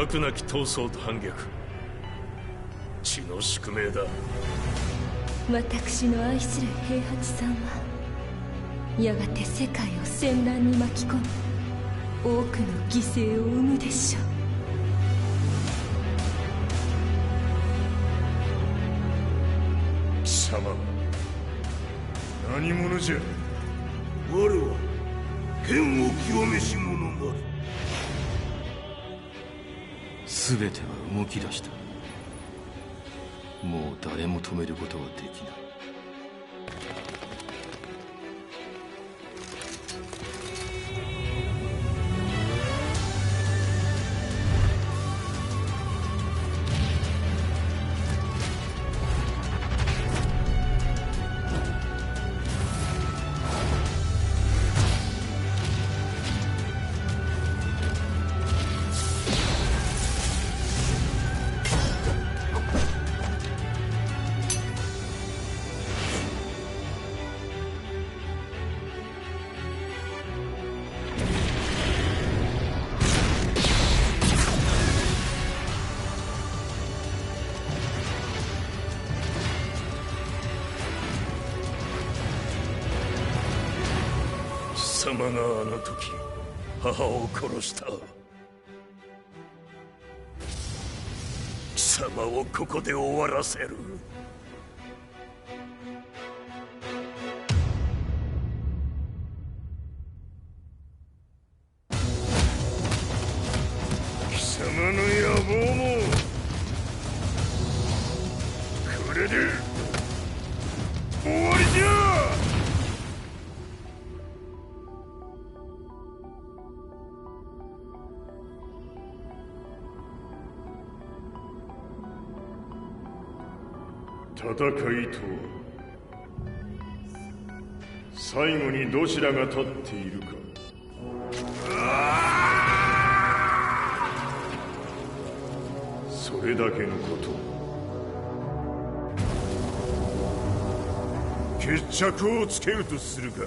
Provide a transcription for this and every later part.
悪なき闘争と反逆、血の宿命だ。私の愛する平八さんはやがて世界を戦乱に巻き込み多くの犠牲を生むでしょう。貴様何者じゃ。我は剣を極めし者なり。全ては動き出した。もう誰も止めることはできない。貴様があの時母を殺した。貴様をここで終わらせる。貴様の野望もこれで終わりじゃ。戦いとは最後にどちらが立っているか。それだけのこと。決着をつけるとするか。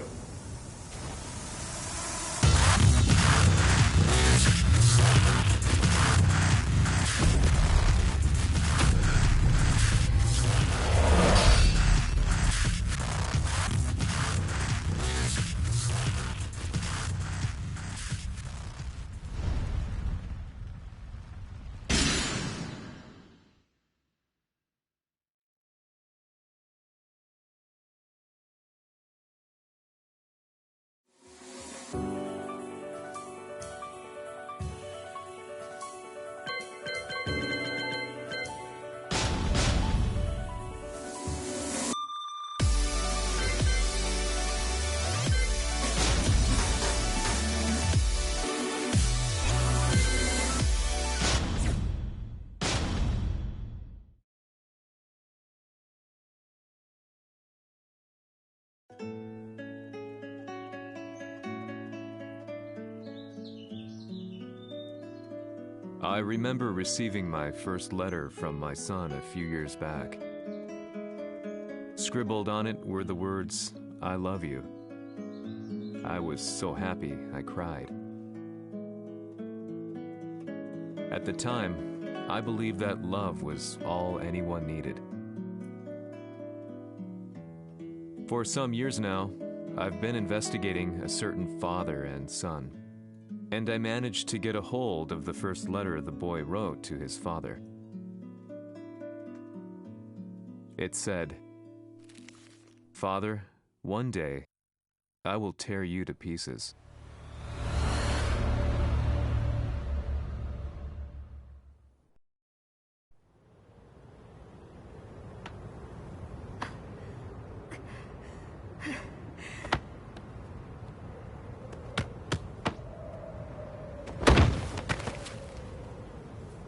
I remember receiving my first letter from my son a few years back. Scribbled on it were the words, "I love you." I was so happy I cried. At the time, I believed that love was all anyone needed. For some years now, I've been investigating a certain father and son, and I managed to get a hold of the first letter the boy wrote to his father. It said, "Father, one day, I will tear you to pieces."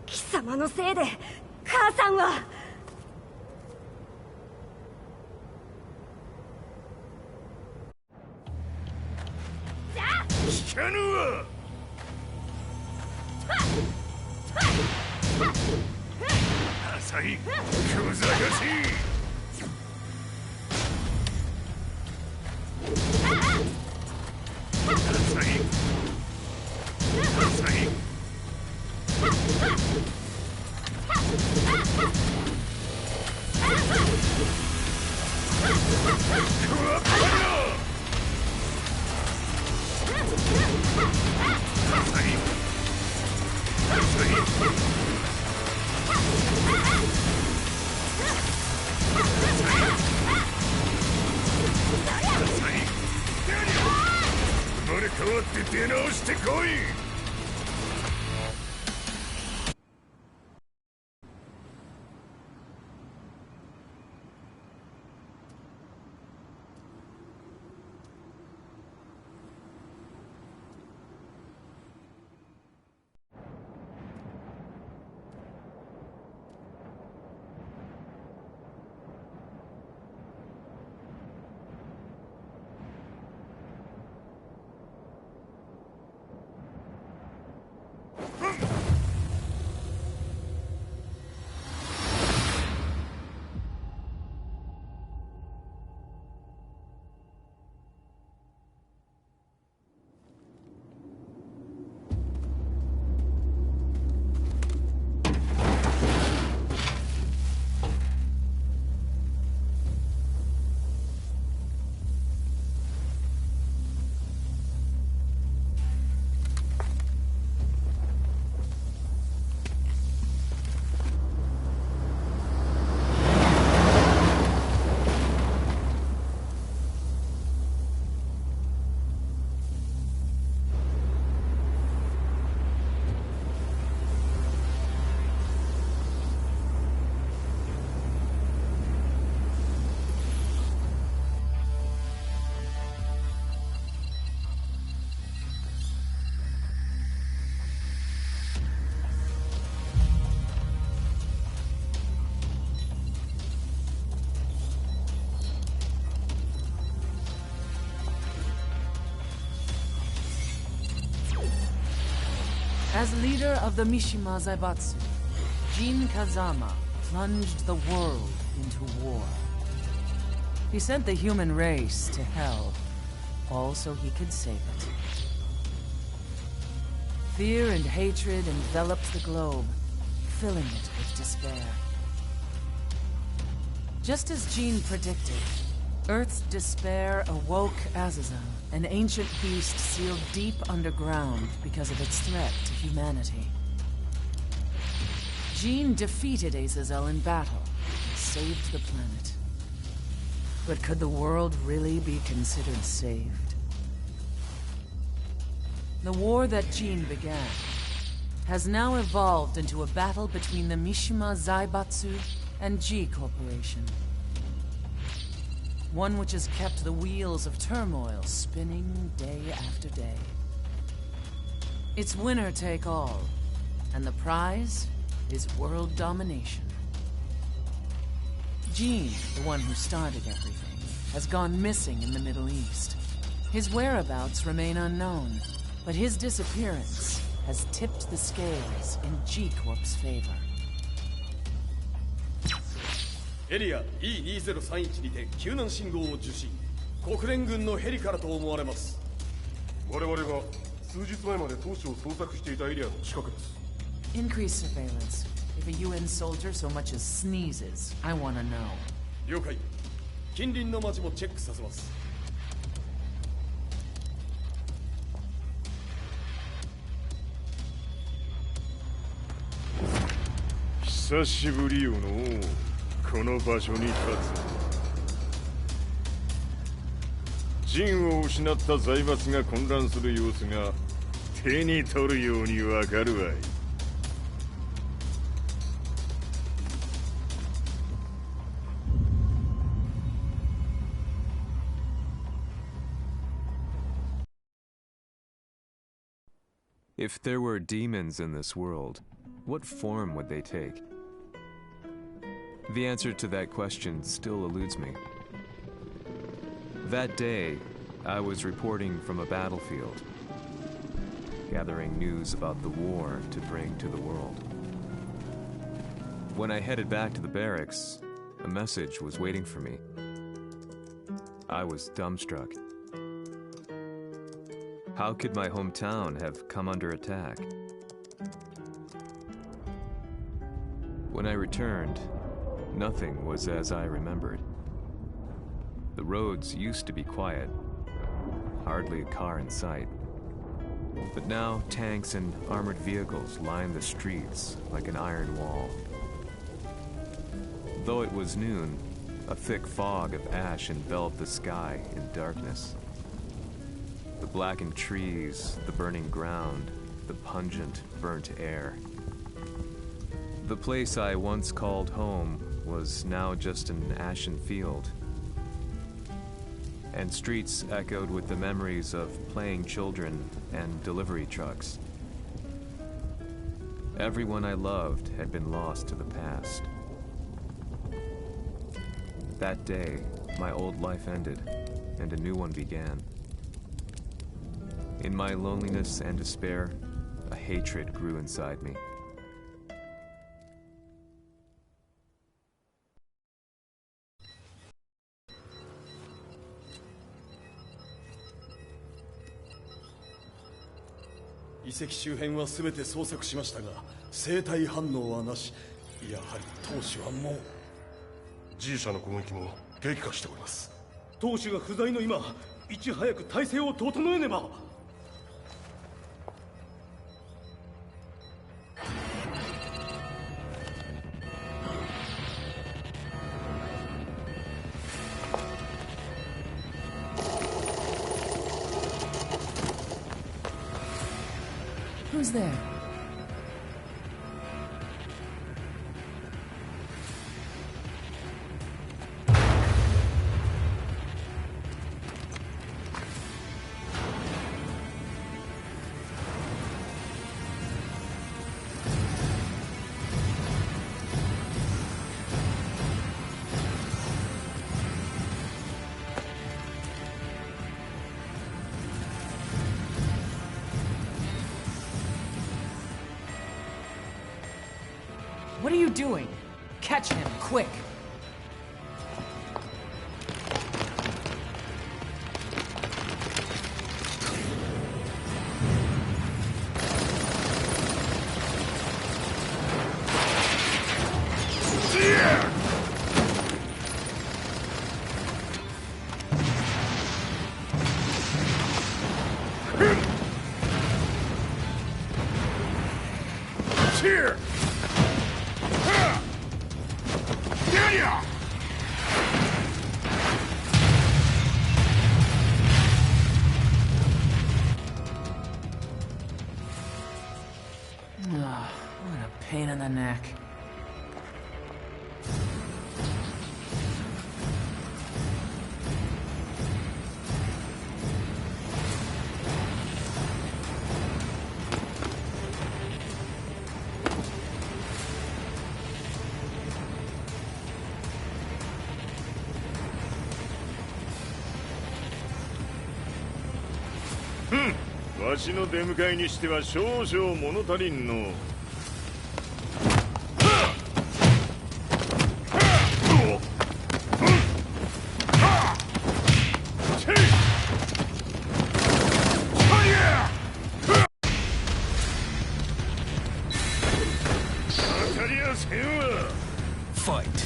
貴様のせいで母さんは。聞かぬわ。浅い小ざかし。浅い。生まれ変わって出直してこい。As leader of the Mishima Zaibatsu, Jin Kazama plunged the world into war. He sent the human race to hell, all so he could save it. Fear and hatred enveloped the globe, filling it with despair. Just as Jin predicted, Earth's despair awoke Azazel, an ancient beast sealed deep underground because of its threat to humanity. Jin defeated Azazel in battle and saved the planet. But could the world really be considered saved? The war that Jin began has now evolved into a battle between the Mishima Zaibatsu and G Corporation. One which has kept the wheels of turmoil spinning day after day. It's winner take all, and the prize is world domination. Jin, the one who started everything, has gone missing in the Middle East. His whereabouts remain unknown, but his disappearance has tipped the scales in G Corp's favor. エリア E2031 にて救難信号を受信。国連軍のヘリからと思われます。我々が数日前まで当初を捜索していたエリアの近くです。Increase surveillance. If a UN soldier so much as sneezes, I want to know. 了解。近隣の町もチェックさせます。久しぶりよのこの場所に立つ。陣を失った財閥が混乱する様子が手に取るようにわかるわい。If there were demons in this world, what form would they take? The answer to that question still eludes me. That day, I was reporting from a battlefield, gathering news about the war to bring to the world. When I headed back to the barracks, a message was waiting for me. I was dumbstruck. How could my hometown have come under attack? When I returned, nothing was as I remembered. The roads used to be quiet, hardly a car in sight. But now tanks and armored vehicles line the streets like an iron wall. Though it was noon, a thick fog of ash enveloped the sky in darkness. The blackened trees, the burning ground, the pungent, burnt air. The place I once called home was now just an ashen field, and streets echoed with the memories of playing children and delivery trucks. Everyone I loved had been lost to the past. That day, my old life ended, and a new one began. In my loneliness and despair, a hatred grew inside me.遺跡周辺は全て捜索しましたが、生体反応はなし。やはり当主はもう。G 社の攻撃も激化しております。当主が不在の今、いち早く体制を整えねば。Who's there? What are you doing? Catch him, quick! Here! What a pain in the neck. Hmm. わしの出迎えにしては少々物足りんの。Fight.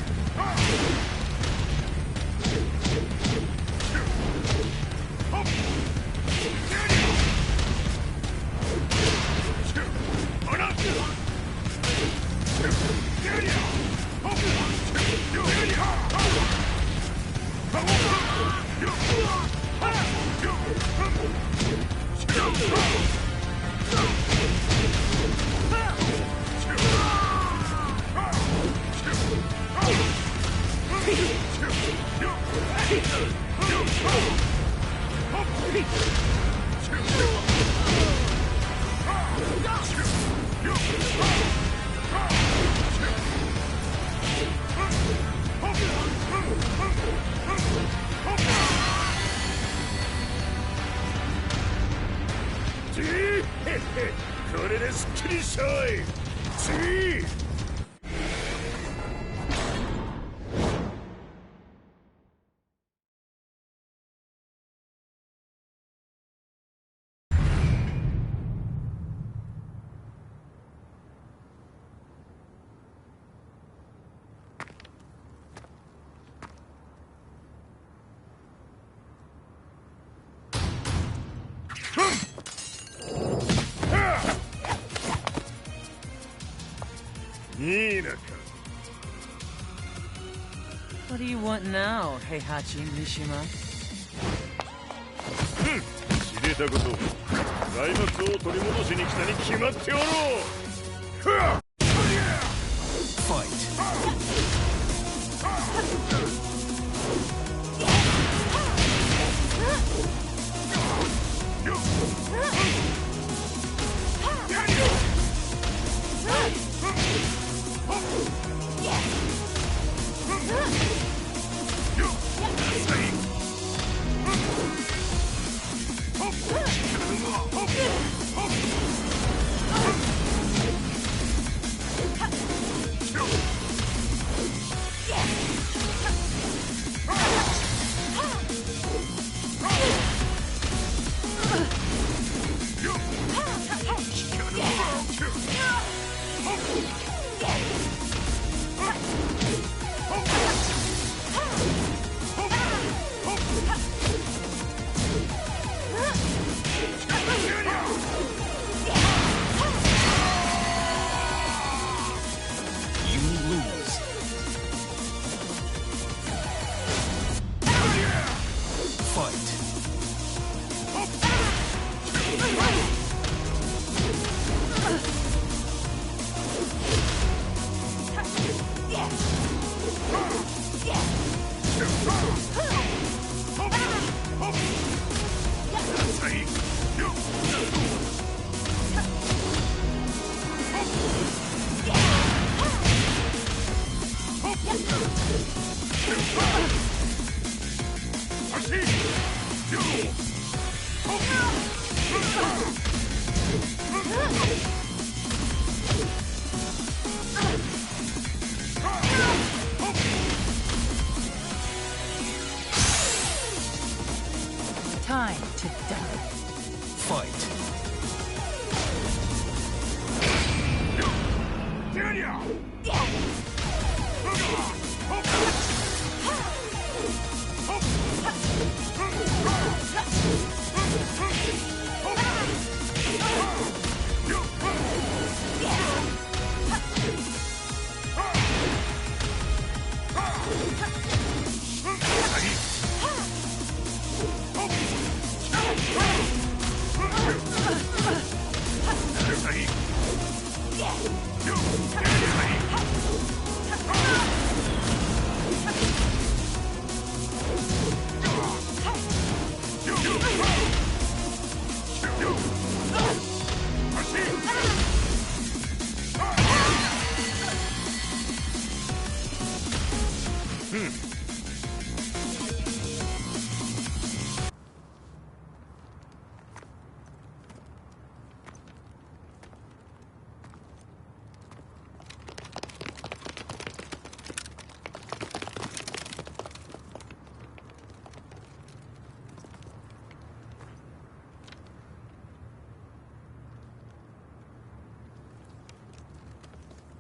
you want now, Heihachi Mishima? 知れたこと、財閥を取り戻しに来たに決まっておろう。ふわっ Fight! Time to die. Fight!「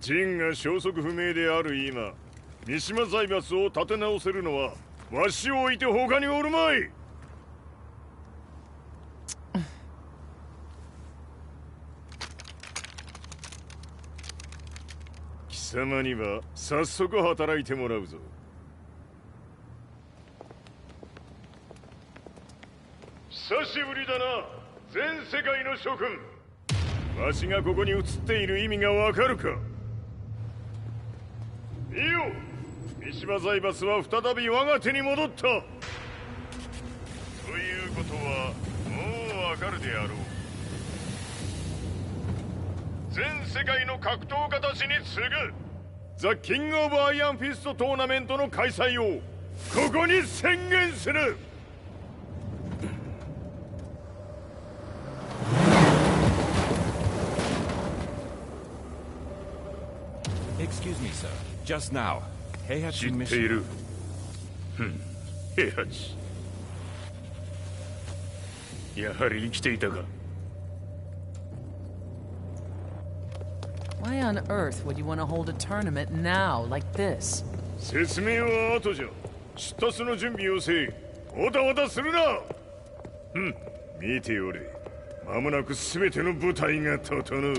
ジンが消息不明である今、三島財閥を立て直せるのはわしを置いて他におるまい。貴様には早速働いてもらうぞ。久しぶりだな、全世界の諸君。わしがここに映っている意味がわかるか。見よ、三島財閥は再び我が手に戻った。ということはもうわかるであろう。全世界の格闘家たちに次ぐザ・キング・オブ・アイアンフィストトーナメントの開催をここに宣言する。Excuse me, sir. Just now, Heihachi 知ってい Mishima. る。平八。やはり生きていたか。Why on earth would you want to hold a tournament now, like this? 説明は後じゃ。出立の準備をせい。おたおたするな。見ておれ。間もなく全ての部隊が整う。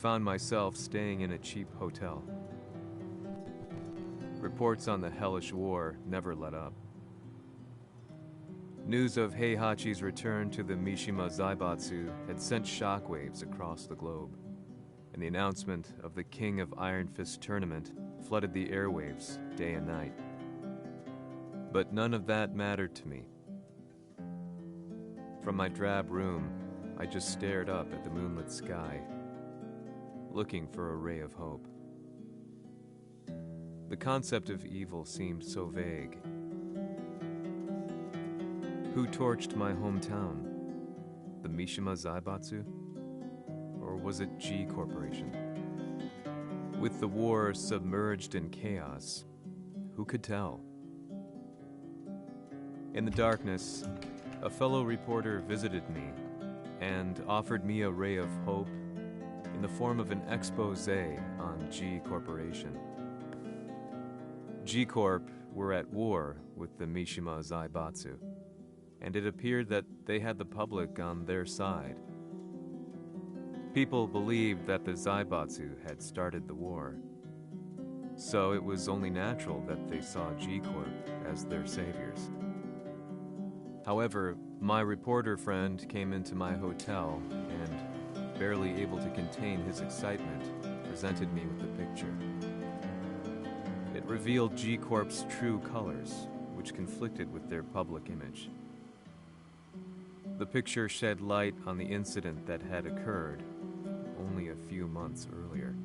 found myself staying in a cheap hotel. Reports on the hellish war never let up. News of Heihachi's return to the Mishima Zaibatsu had sent shockwaves across the globe, and the announcement of the King of Iron Fist tournament flooded the airwaves day and night. But none of that mattered to me. From my drab room, I just stared up at the moonlit sky, looking for a ray of hope. The concept of evil seemed so vague. Who torched my hometown? The Mishima Zaibatsu? Or was it G Corporation? With the war submerged in chaos, who could tell? In the darkness, a fellow reporter visited me and offered me a ray of hope in the form of an expose on G Corporation. G Corp were at war with the Mishima Zaibatsu, and it appeared that they had the public on their side. People believed that the Zaibatsu had started the war, so it was only natural that they saw G Corp as their saviors. However, my reporter friend came into my hotel and, barely able to contain his excitement, presented me with the picture. It revealed G Corp's true colors, which conflicted with their public image. The picture shed light on the incident that had occurred only a few months earlier.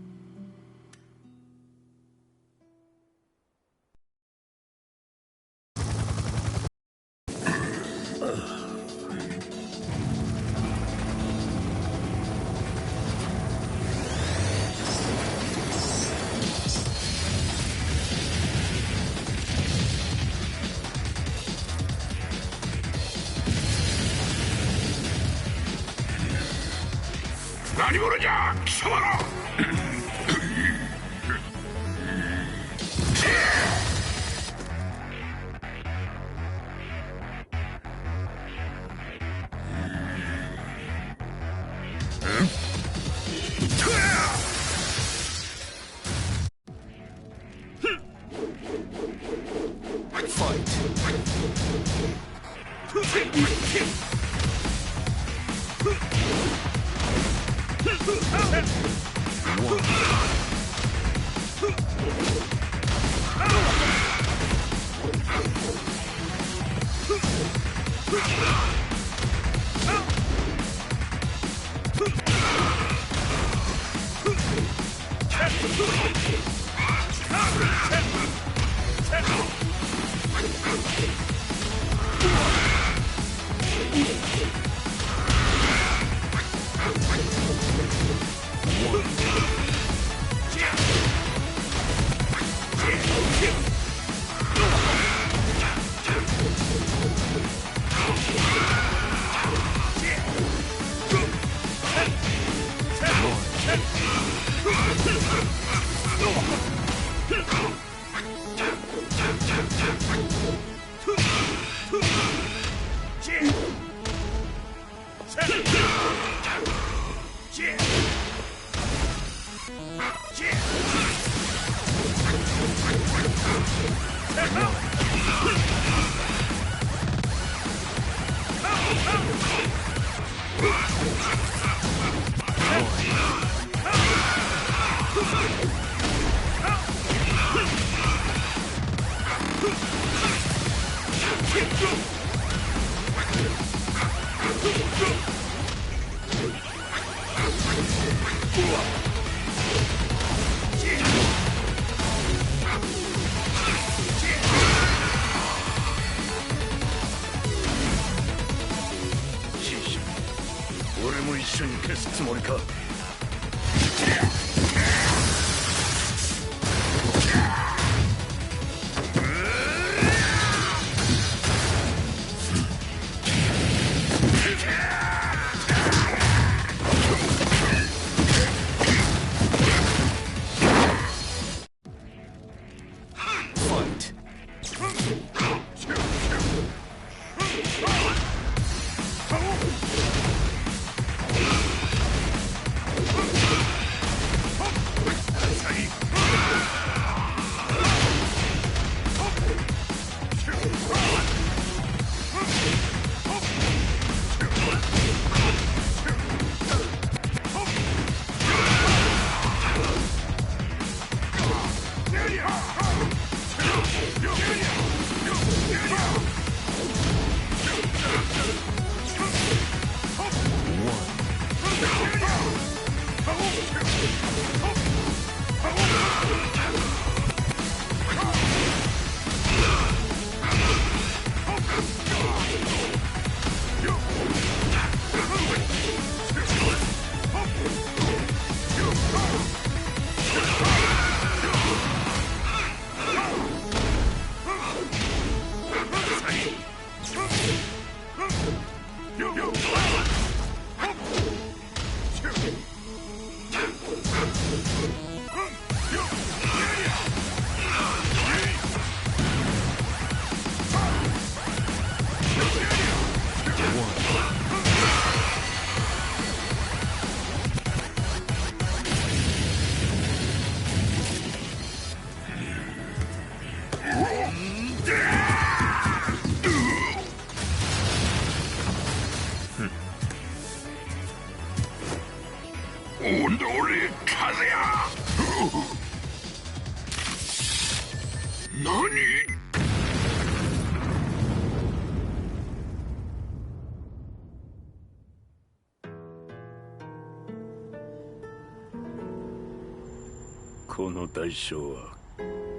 この代償は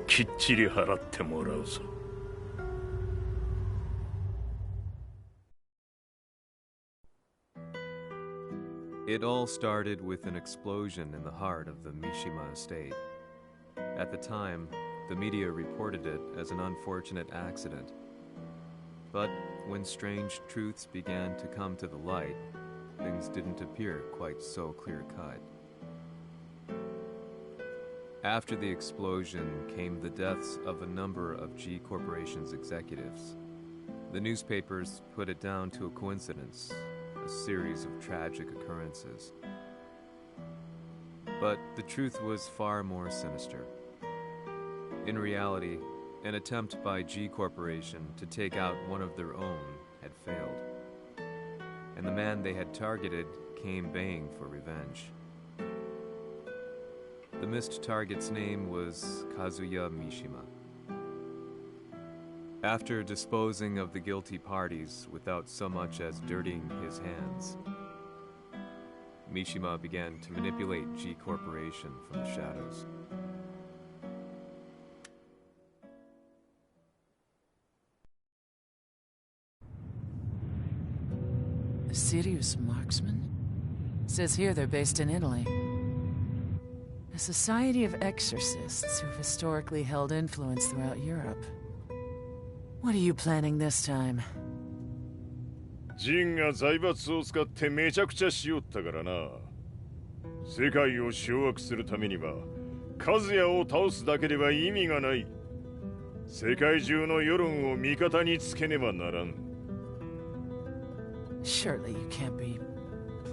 きっちり払ってもらうぞ。It all started with an explosion in the heart of the Mishima estate. At the time, the media reported it as an unfortunate accident. But when strange truths began to come to the light, things didn't appear quite so clear-cut. After the explosion came the deaths of a number of G Corporation's executives. The newspapers put it down to a coincidence, a series of tragic occurrences. But the truth was far more sinister. In reality, an attempt by G Corporation to take out one of their own had failed, and the man they had targeted came baying for revenge. The missed target's name was Kazuya Mishima. After disposing of the guilty parties without so much as dirtying his hands, Mishima began to manipulate G Corporation from the shadows. A serious marksman? Says here they're based in Italy. A society of exorcists who've historically held influence throughout Europe. What are you planning this time? ジンが財閥を使ってめちゃくちゃしよったからな。世界を掌握するためには、和也を倒すだけでは意味がない。世界中の世論を味方につけねばならん。Surely you can't be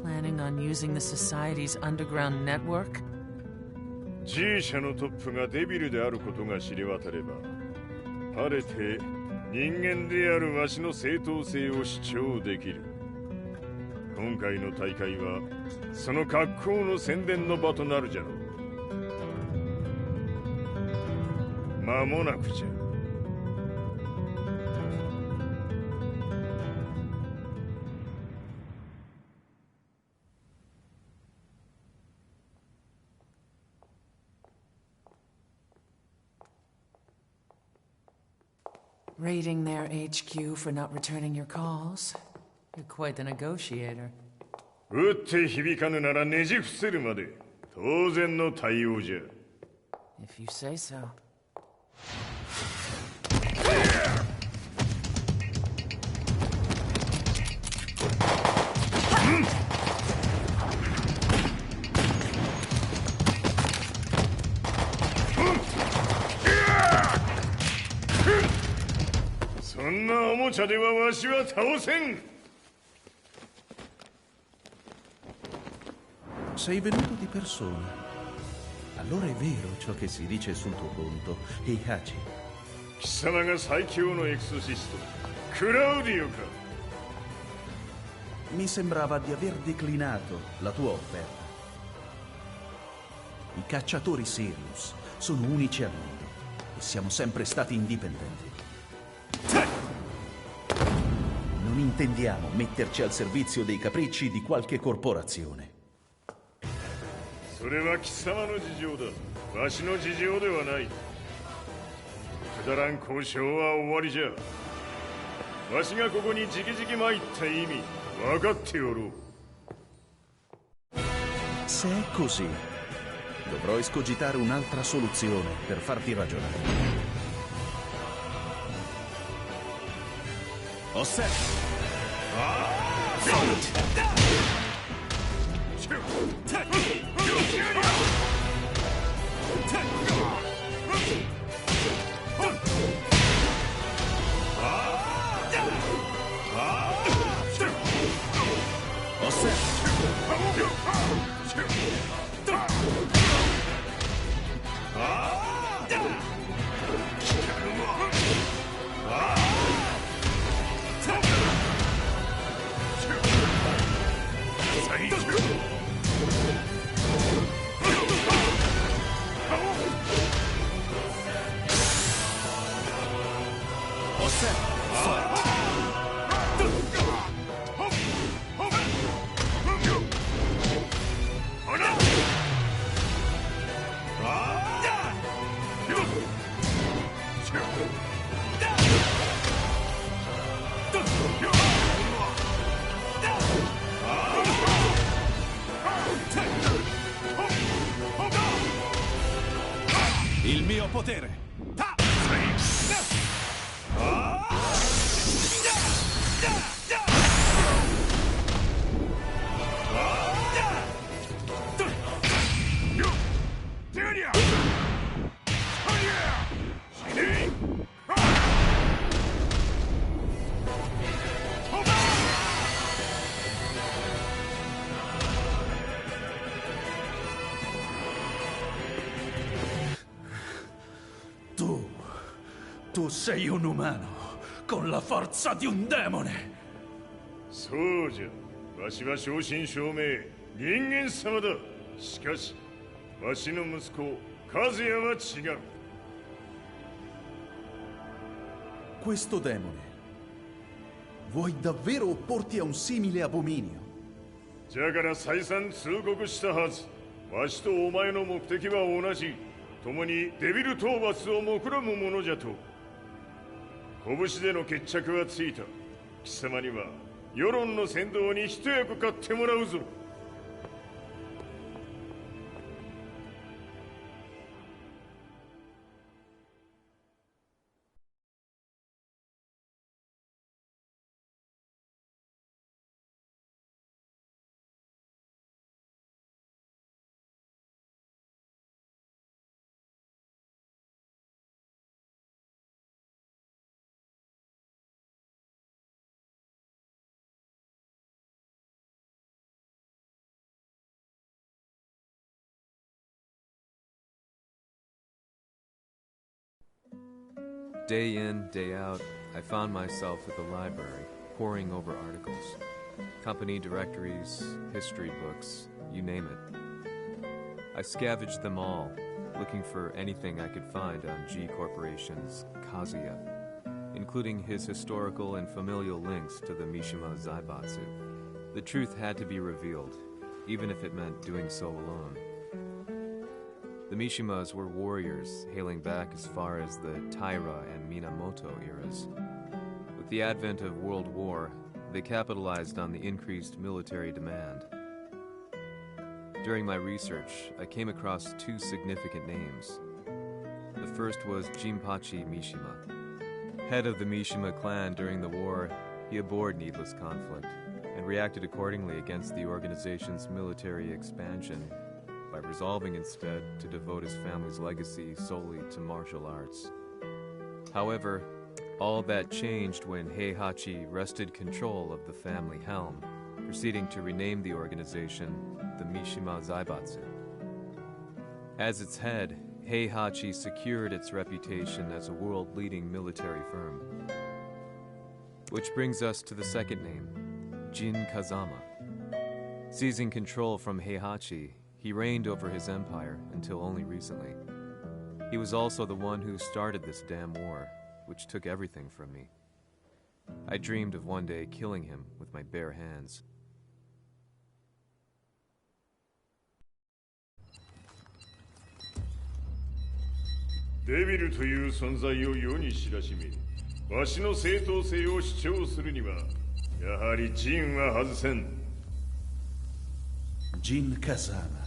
planning on using the society's underground network? G 社のトップがデビルであることが知れ渡れば、晴れて人間であるわしの正当性を主張できる。今回の大会はその格好の宣伝の場となるじゃろう。間もなくじゃ。Raiding their HQ for not returning your calls? You're quite the negotiator. 撃って響かぬならねじ伏せるまで当然の対応じゃ。If you say so. そんなおもちゃではわしは倒せん。Sei venuto di persona. Allora è vero ciò che si dice sul tuo conto, Heihachi. 貴様が最強のエクソシスト、クラウディオか。Mi sembrava di aver declinato la tua offerta. I cacciatori Sirius sono unici al mondo. siamo sempre stati indipendenti. Non intendiamo metterci al servizio dei capricci di qualche corporazione. それは貴様の事情だ。わしの事情ではない。くだらん交渉は終わりじゃ。わしがここに直々参った意味分かっておろう。 Se è così, dovrò escogitare un'altra soluzione per farti ragionare. Osserva! Il mio potere! Tu sei un umano, con la forza di un demone! そうじゃ。わしは正真正銘人間様だ。しかしわしの息子和也は違う。 Questo demone, vuoi davvero opporti a un simile abominio? じゃから再三通告したはず。わしとお前の目的は同じ。共にデビル討伐を目論むものじゃと。 拳での決着はついた。貴様には世論の先導に一役買ってもらうぞ。Day in, day out, I found myself at the library, poring over articles. Company directories, history books, you name it. I scavenged them all, looking for anything I could find on G Corporation's Kazuya, including his historical and familial links to the Mishima Zaibatsu. The truth had to be revealed, even if it meant doing so alone. The Mishimas were warriors hailing back as far as the Taira and Minamoto eras. With the advent of World War, they capitalized on the increased military demand. During my research, I came across two significant names. The first was Jinpachi Mishima. Head of the Mishima clan during the war, he abhorred needless conflict and reacted accordingly against the organization's military expansion by resolving instead to devote his family's legacy solely to martial arts. However, all that changed when Heihachi wrested control of the family helm, proceeding to rename the organization the Mishima Zaibatsu. As its head, Heihachi secured its reputation as a world-leading military firm. Which brings us to the second name, Jin Kazama. Seizing control from Heihachi, he reigned over his empire until only recently. He was also the one who started this damn war, which took everything from me. I dreamed of one day killing him with my bare hands. Devil という存在を世に知らしめ、わしの正当性を主張するには、やはりジンは外せん。Jin Kazama.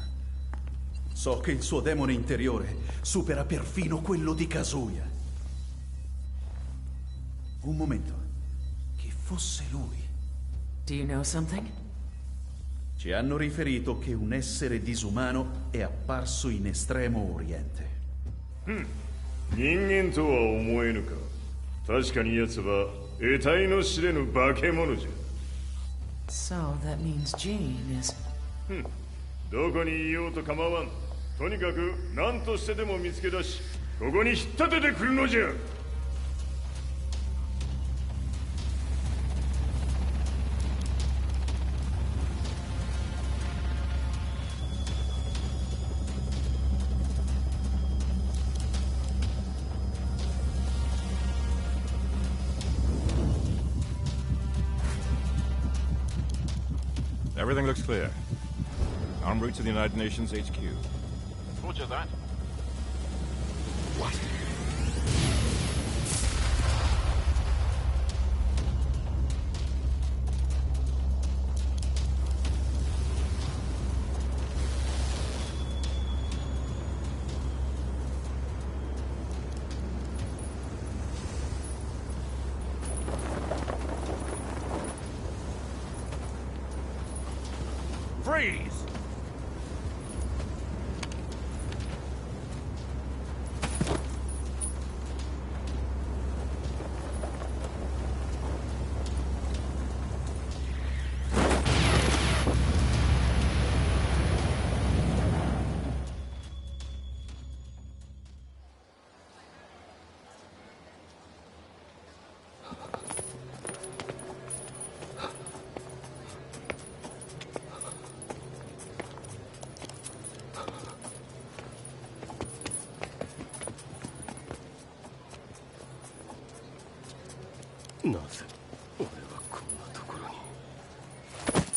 So che il suo demone interiore supera perfino quello di Kazuya. Un momento. Chi fosse lui? Do you know something? Ci hanno riferito che un essere disumano è apparso in Estremo Oriente. 人間とは思えぬか。確かに奴は得体の知れぬ化け物じゃ。So that means Jean is... どこにいようと構わん。とにかく何としてでも見つけ出し、ここに引っ立ててくるのじゃ。Everything looks clear. En route to the United Nations HQ. Roger that. What? Freeze!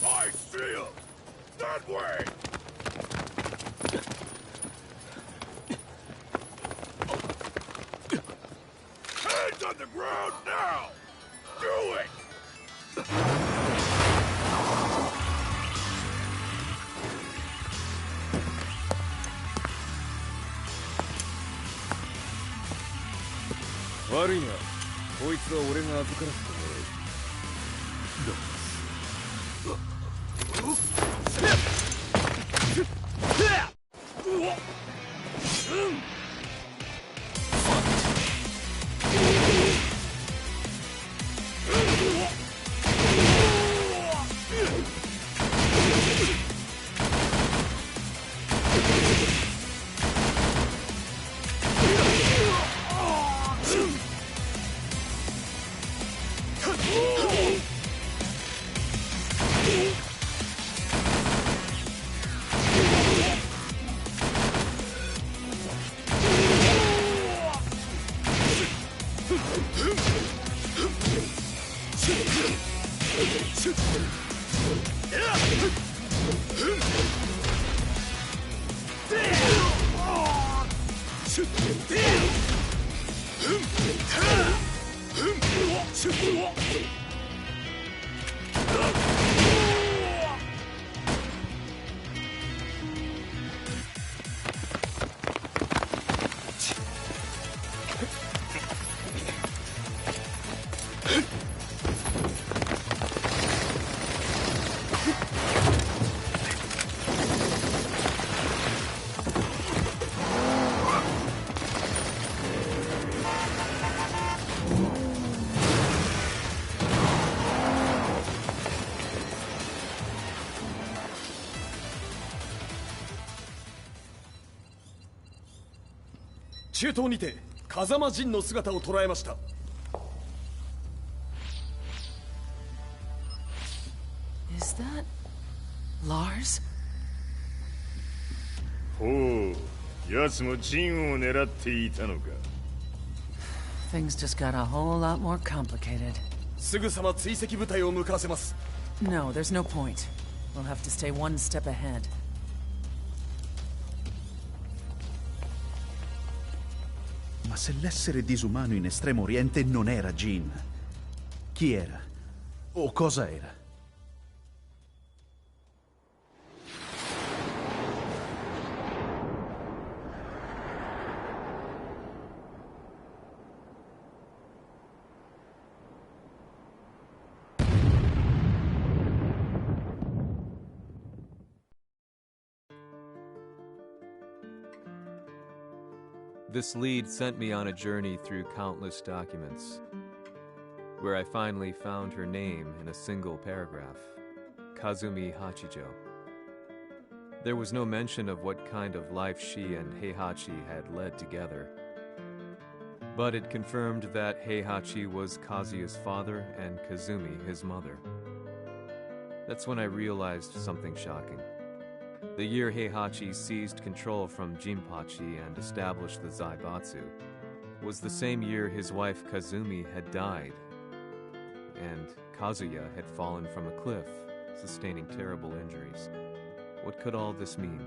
I see him! That way! Hands on the ground now! Do it!悪いな。こいつは俺が預からせてもらう。中東にて風間陣の姿を捉えました。Is that... Lars? ほう、奴もジンを狙っていたのか。 Things just got a whole lot more complicated. すぐさま追跡部隊を向かわせます。 No, there's no point. We'll have to stay one step ahead. Ma se l'essere disumano in Estremo Oriente non era Jin, chi era? O cosa era? This lead sent me on a journey through countless documents, where I finally found her name in a single paragraph, Kazumi Hachijo. There was no mention of what kind of life she and Heihachi had led together, but it confirmed that Heihachi was Kazuya's father and Kazumi his mother. That's when I realized something shocking. The year Heihachi seized control from Jinpachi and established the Zaibatsu was the same year his wife Kazumi had died, and Kazuya had fallen from a cliff, sustaining terrible injuries. What could all this mean?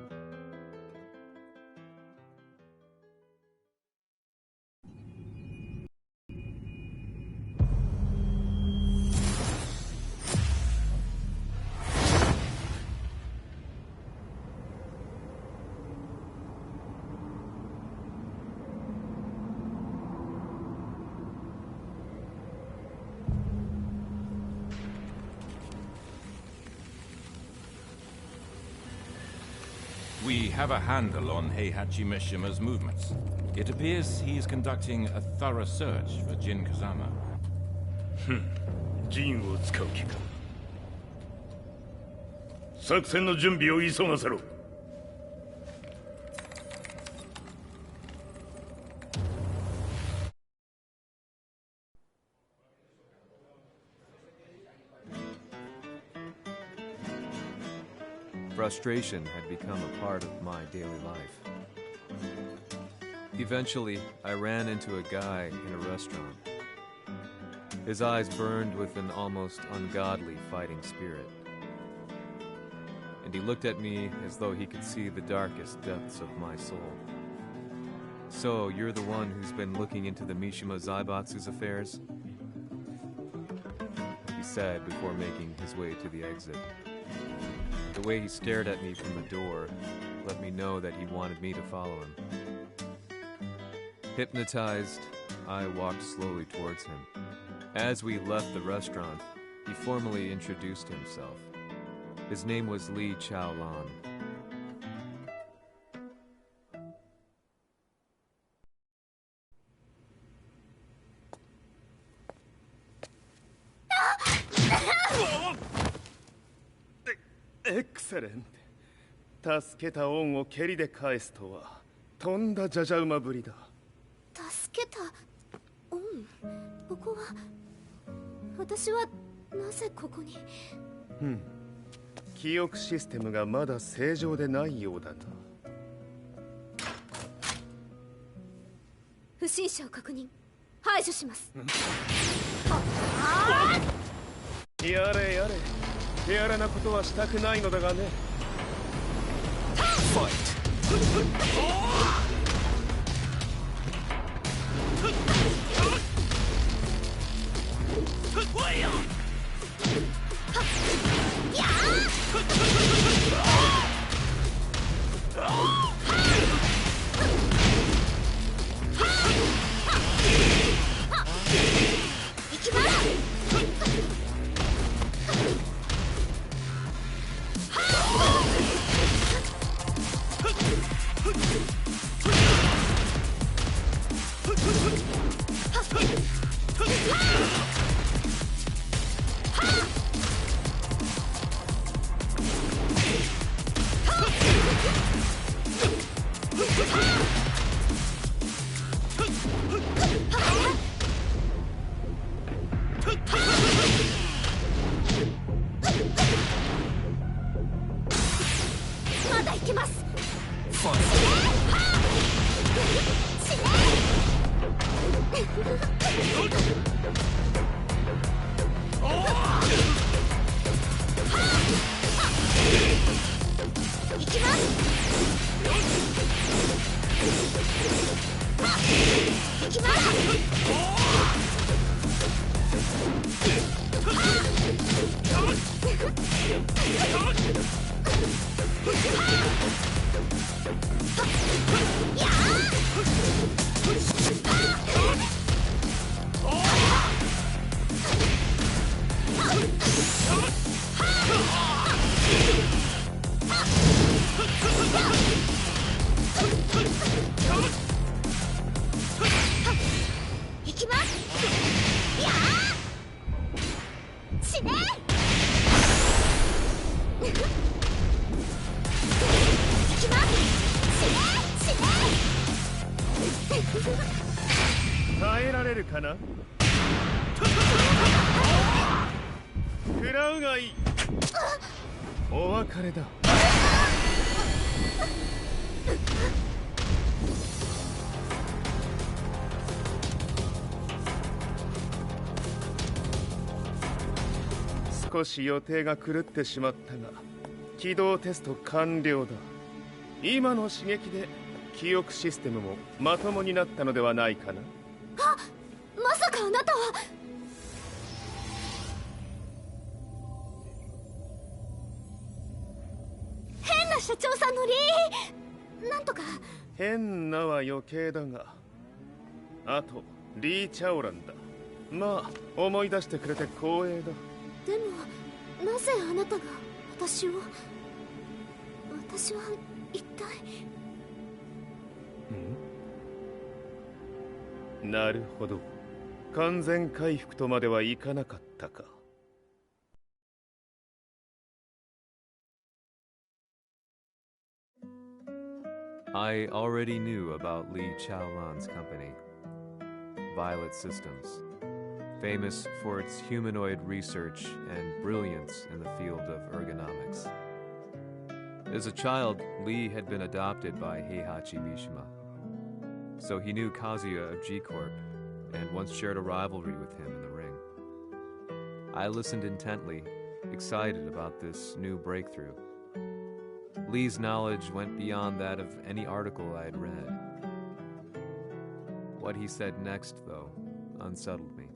We have a handle on Heihachi Mishima's movements. It appears he is conducting a thorough search for Jin Kazama. ジンを使う気か。作戦の準備を急がせろ。 Frustration had become a part of my daily life. Eventually, I ran into a guy in a restaurant. His eyes burned with an almost ungodly fighting spirit. And he looked at me as though he could see the darkest depths of my soul. So, you're the one who's been looking into the Mishima Zaibatsu's affairs? He said before making his way to the exit. The way he stared at me from the door let me know that he wanted me to follow him. Hypnotized, I walked slowly towards him. As we left the restaurant, he formally introduced himself. His name was Li Chaolan. Excellent. 助けた恩を蹴りで返すとはとんだじゃじゃ馬ぶりだ。助けた恩？ここは私はなぜここに？記憶システムがまだ正常でないようだな。不審者を確認。排除します。やれやれ。手荒なことはしたくないのだがね。きます。いきます。やー死ね。いきます。死ね死ね。耐えられるかな。食らうがいい。お別れだ。少し予定が狂ってしまったが起動テスト完了だ。今の刺激で記憶システムもまともになったのではないかな。あ、まさかあなたは。変な社長さんのなんとか。変なは余計だが、あとリー・チャオランだ。まあ思い出してくれて光栄だ。でもなぜあなたが私は一体。なるほど、完全回復とまではいかなかったか。I already knew about Li Chaolan's company, Violet Systems, famous for its humanoid research and brilliance in the field of ergonomics. As a child, Li had been adopted by Heihachi Mishima, so he knew Kazuya of G-Corp and once shared a rivalry with him in the ring. I listened intently, excited about this new breakthrough. Li's knowledge went beyond that of any article I had read. What he said next, though, unsettled me.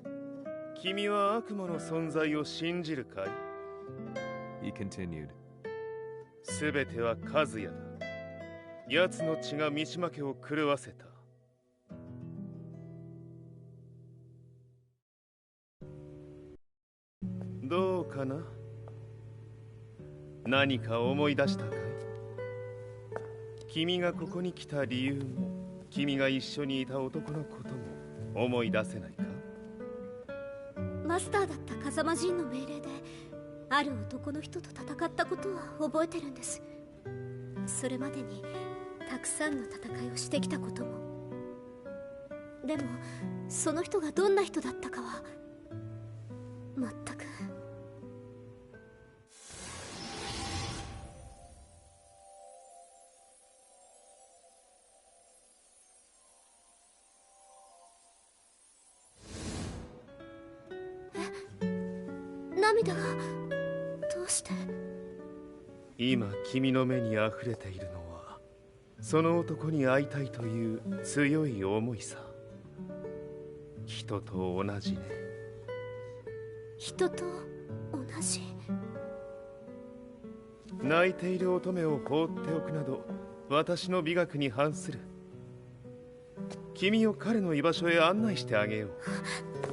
君は悪魔の存在を信じるかい? He continued. すべては和也だ。奴の血が三島家を狂わせた。どうかな？何か思い出したかい？君がここに来た理由も、君が一緒にいた男のことも思い出せないか？マスターだった風間陣の命令である男の人と戦ったことは覚えてるんです。それまでにたくさんの戦いをしてきたことも。でもその人がどんな人だったかは全く。涙がどうして。今君の目にあふれているのはその男に会いたいという強い思いさ。人と同じね。人と同じ。泣いている乙女を放っておくなど私の美学に反する。君を彼の居場所へ案内してあげよう。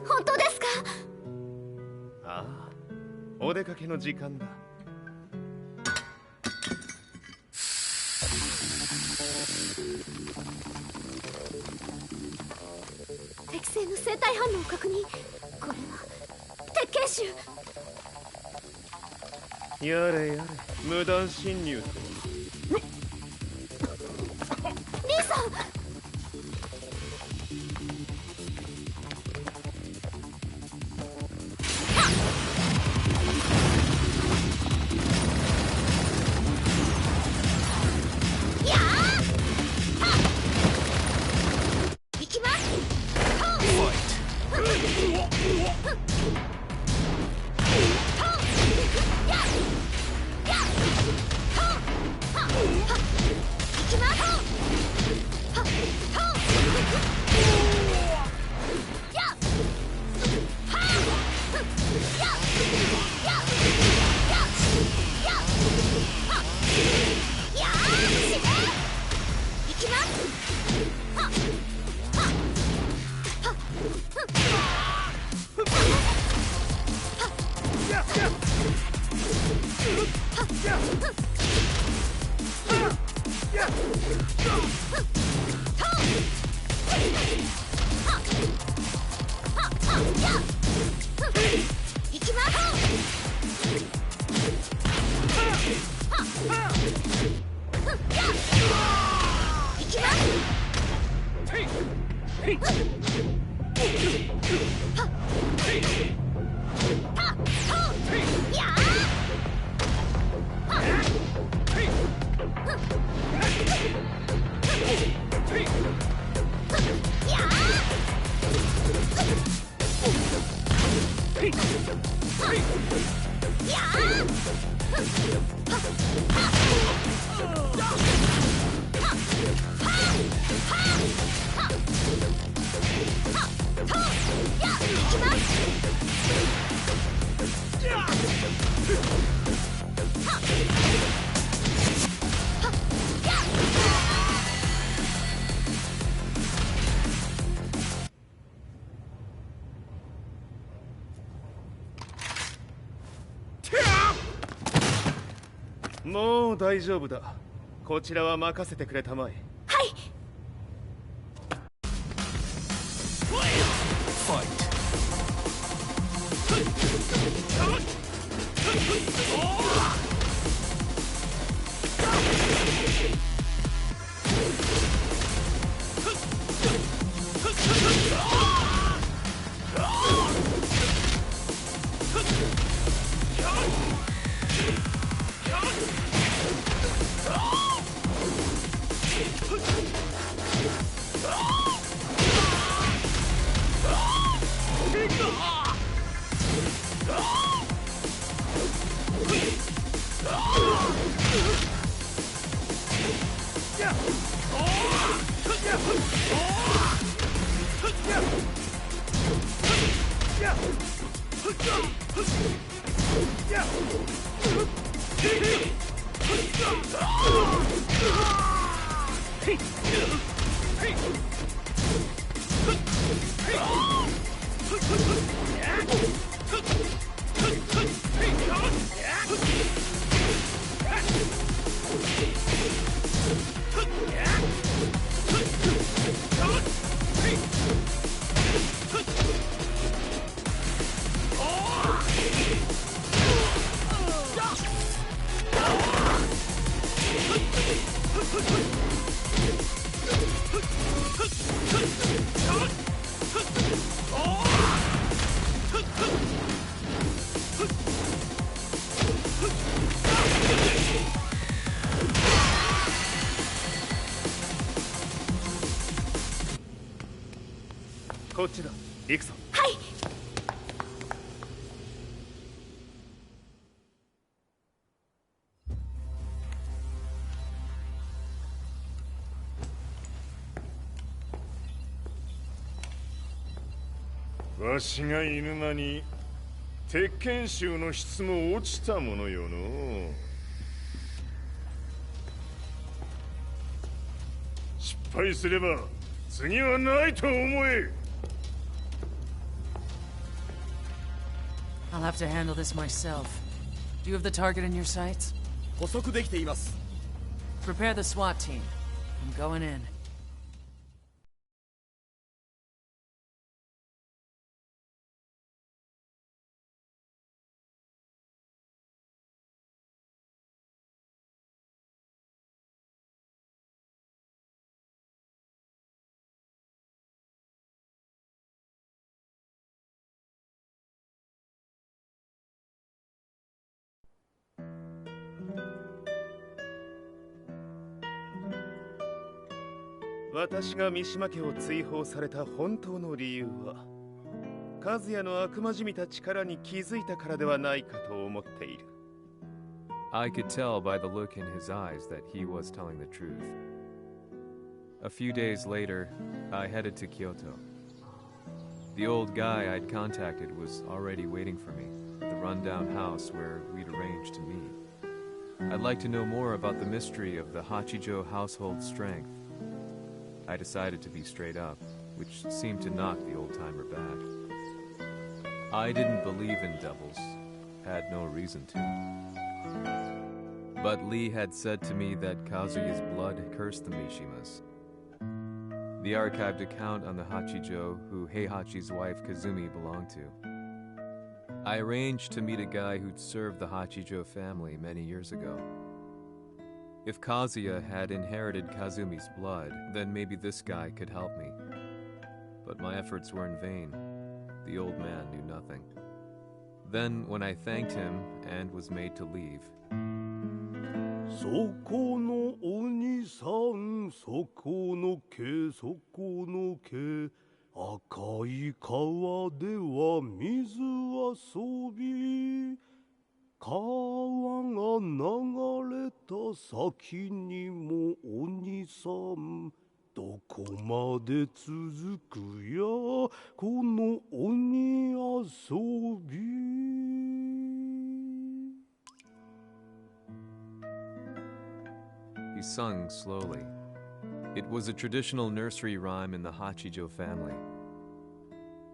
本当ですか？ああ、お出かけの時間だ。適正の生体反応を確認。これは鉄拳臭。やれやれ、無断侵入と。兄さん。もう大丈夫だ。こちらは任せてくれたまえ。はい。こっちだ。行くぞ。はい。わしが犬間に鉄拳衆の質も落ちたものよの。失敗すれば次はないと思え。I'll have to handle this myself. Do you have the target in your sights? 捕捉できています。Prepare the SWAT team. I'm going in. .私が三島家を追放された本当の理由は、和也の悪魔じみた力に気づいたからではないかと思っている。I could tell by the look in his eyes that he was telling the truth. A few days later, I headed to Kyoto. The old guy I'd contacted was already waiting for me at the rundown house where we'd arranged to meet. I'd like to know more about the mystery of the Hachijo household strength. I decided to be straight up, which seemed to knock the old-timer back. I didn't believe in devils, had no reason to. But Lee had said to me that Kazuya's blood cursed the Mishimas. The archived account on the Hachijo who Heihachi's wife Kazumi belonged to. I arranged to meet a guy who'd served the Hachijo family many years ago. If Kazuya had inherited Kazumi's blood, then maybe this guy could help me. but my efforts were in vain. The old man knew nothing. Then, when I thanked him and was made to leave, そこの鬼さん、そこの毛、そこの毛、赤い川では水遊び、川が流れた先にも鬼さん、どこまで続くやこの鬼遊び。he sung slowly. It was a traditional nursery rhyme in the Hachijo family.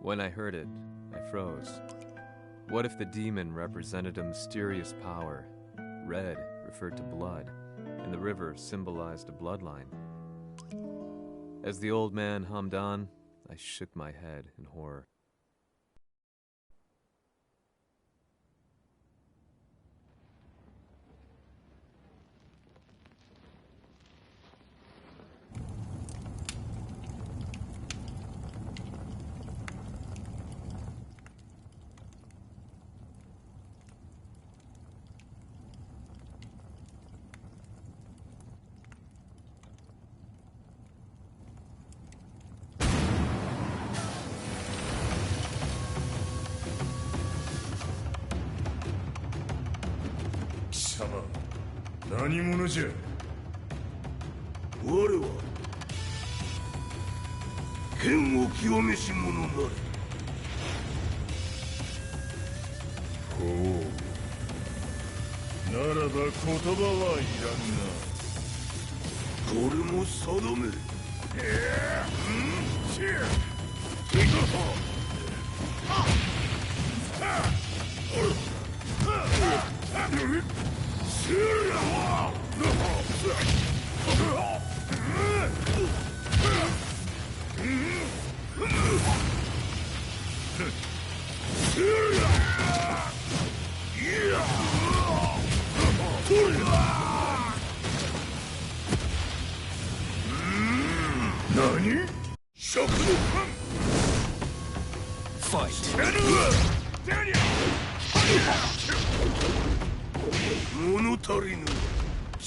When I heard it, I froze. What if the demon represented a mysterious power? Red referred to blood, and the river symbolized a bloodline. As the old man hummed on, I shook my head in horror. Sama, 何者じゃ。我は剣を極めし者なり。ほう。ならば言葉はいらんな。これも定め。何？食のファイト。物足りぬ。そ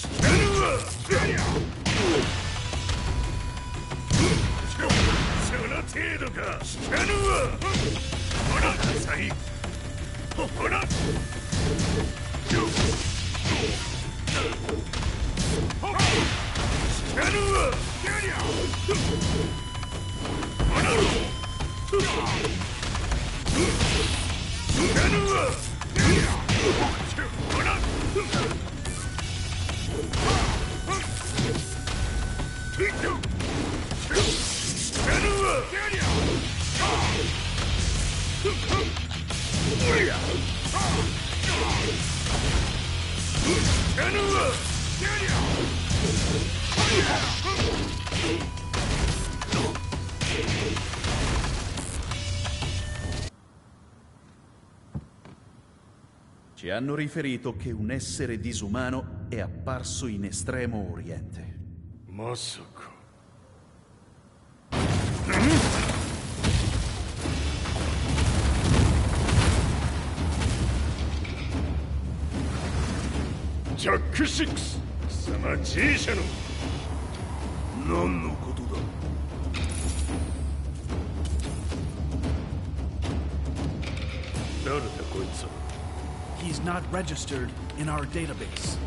の程度か。聞かぬわ。ほら、さい。ほら。聞かぬわ。ほら。聞かぬわ。ほら。Ci hanno riferito che un essere disumano è apparso in Estremo Oriente. まさか。ジャック6、貴様 G 社の何のことだ。誰だこいつは。He's not registered in our database.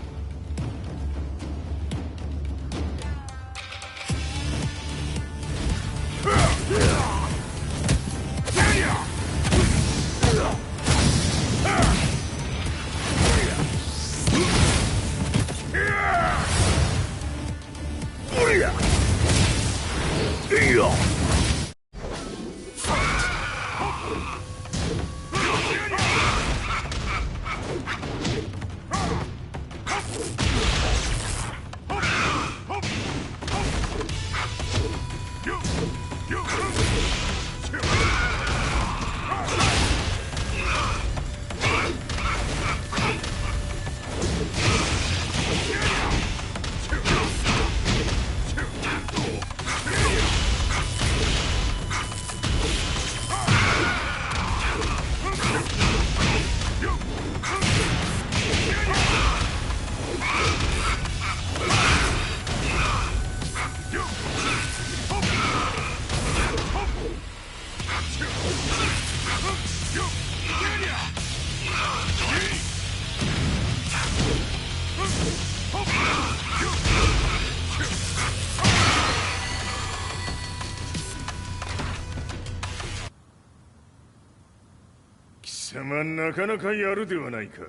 貴様なかなかやるではないか。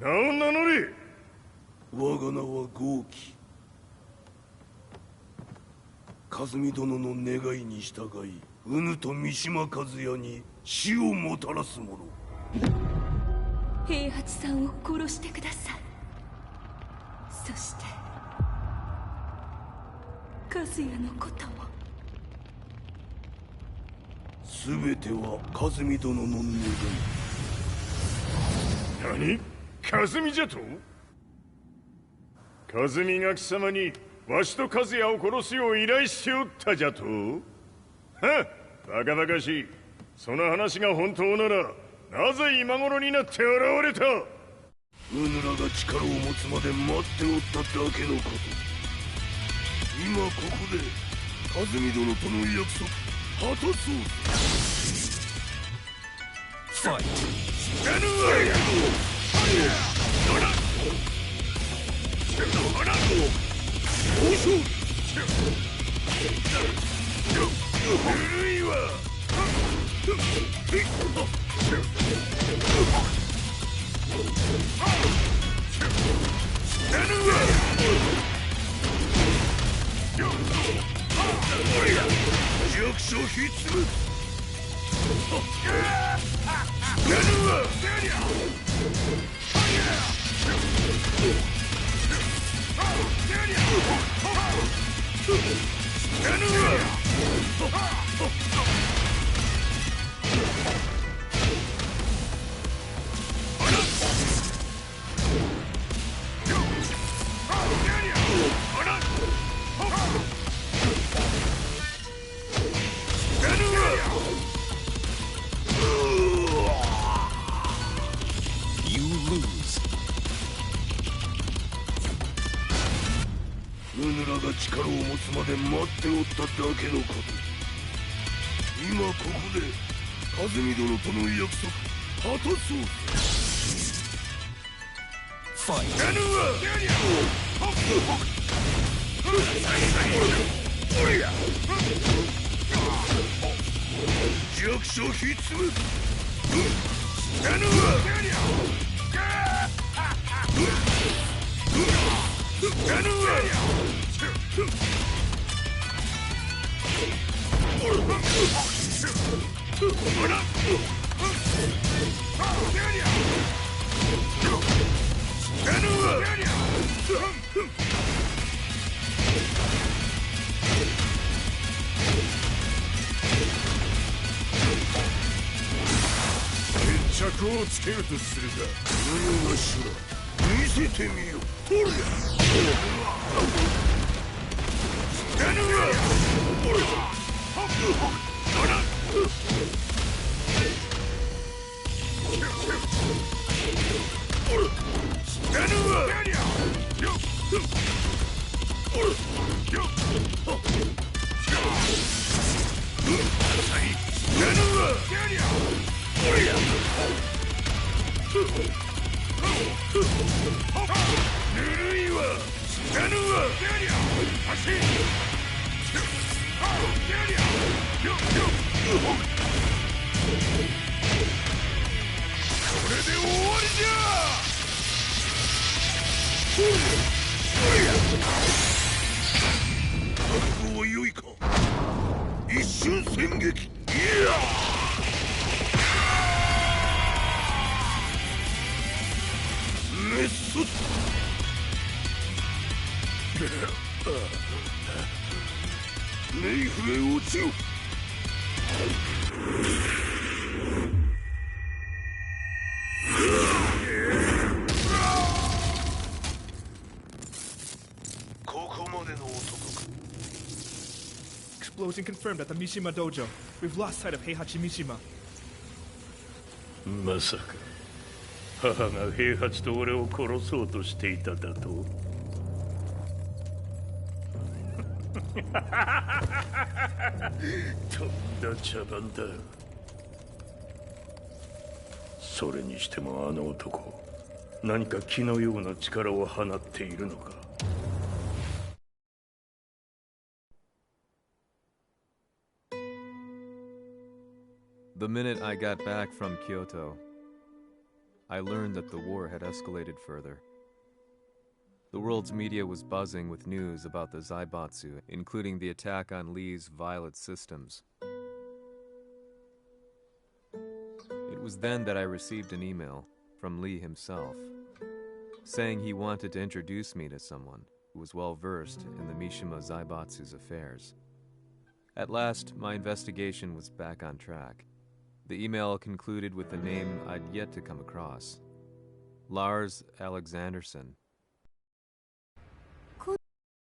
名を名乗れ。我が名は豪輝。和美殿の願いに従いうぬと三島和也に死をもたらす者。平八さんを殺してください。そして和也のことも。全ては和美殿の願い。何？和美じゃと？和美が貴様にわしと和也を殺すよう依頼しておったじゃと？はっ、バカバカしい。その話が本当ならなぜ今頃になって現れた？うぬらが力を持つまで待っておっただけのこと。今ここで和美殿との約束果たそう。ファイト。古いわ。弱小ひつむ。うぬらが力を持つまで待っておっただけのこと。今ここで和美殿との約束果たそう。ファイト。弱小ひつむ。決着をつけるとするか。何がしら見せてみよ。ほりゃ。ぬるいわ。死なぬわ。足。これで終わりじゃ。覚悟は良いか。一瞬戦撃。いやメッソ。メイフへ落ちよ。ここまでの男か。Explosion confirmed at the Mishima dojo. We've lost sight of Heihachi Mishima. まさか母が平八と俺を殺そうとしていただと？とんだ茶番だ。それにしてもあの男、何か気のような力を放っているのか。The minute I got back from Kyoto, I learned that the war had escalated further. The world's media was buzzing with news about the Zaibatsu, including the attack on Lee's Violet systems. It was then that I received an email from Lee himself, saying he wanted to introduce me to someone who was well versed in the Mishima Zaibatsu's affairs. At last, my investigation was back on track. The email concluded with a name I'd yet to come across: Lars Alexanderson.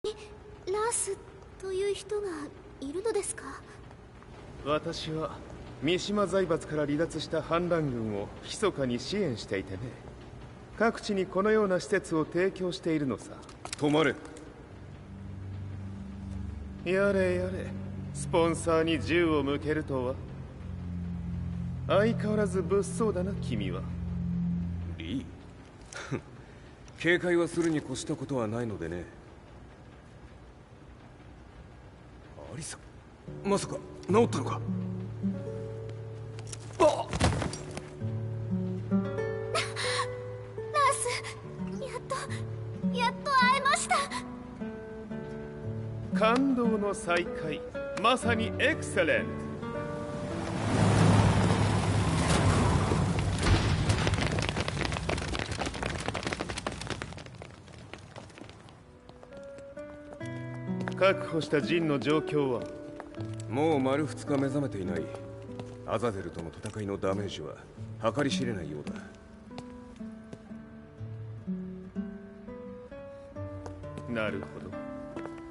ラースという人がいるのですか？私は三島財閥から離脱した反乱軍を密かに支援していてね。各地にこのような施設を提供しているのさ。止まれ。やれやれ、スポンサーに銃を向けるとは。相変わらず物騒だな君は。リー警戒はするに越したことはないのでね。アリサ、まさか治ったのか？あっラース、やっと会えました。感動の再会、まさにエクセレント。確保したジンの状況は？もう丸2日目覚めていない。アザゼルとの戦いのダメージは計り知れないようだ。なるほ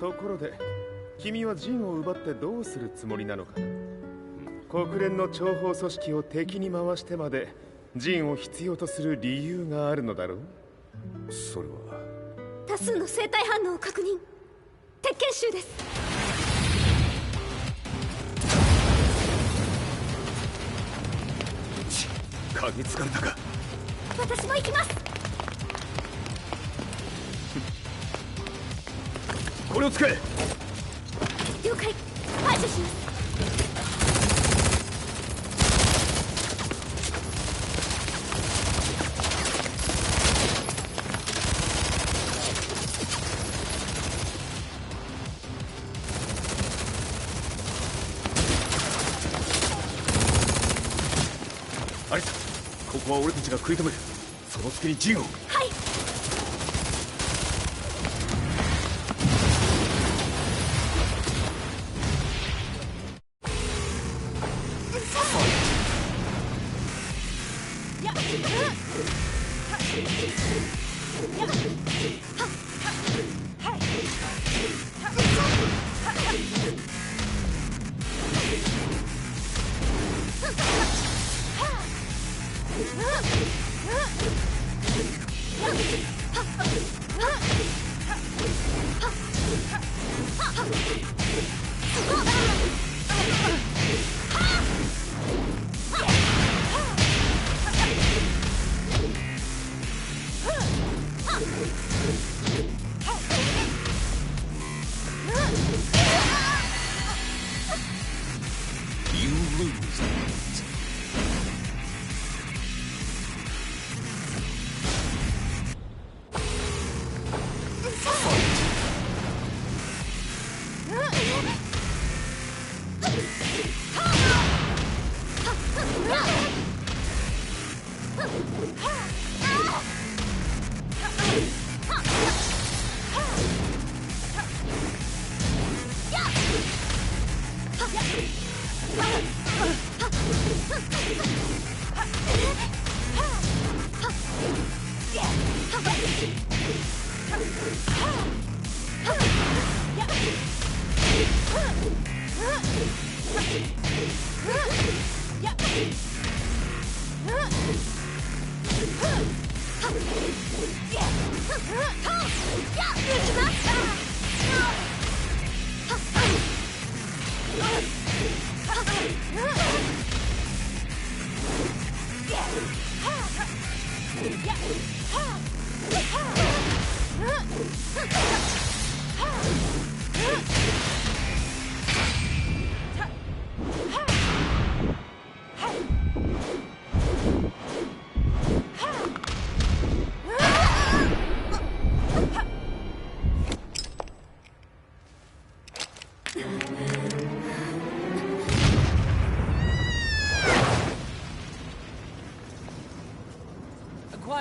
ど。ところで君はジンを奪ってどうするつもりなのかな？国連の諜報組織を敵に回してまでジンを必要とする理由があるのだろう？それは多数の生体反応を確認。鉄拳衆です。嗅ぎつかれたか？私も行きます。これを使え。了解。排除します。アリサ、ここは俺たちが食い止める。その隙にジンを。はい。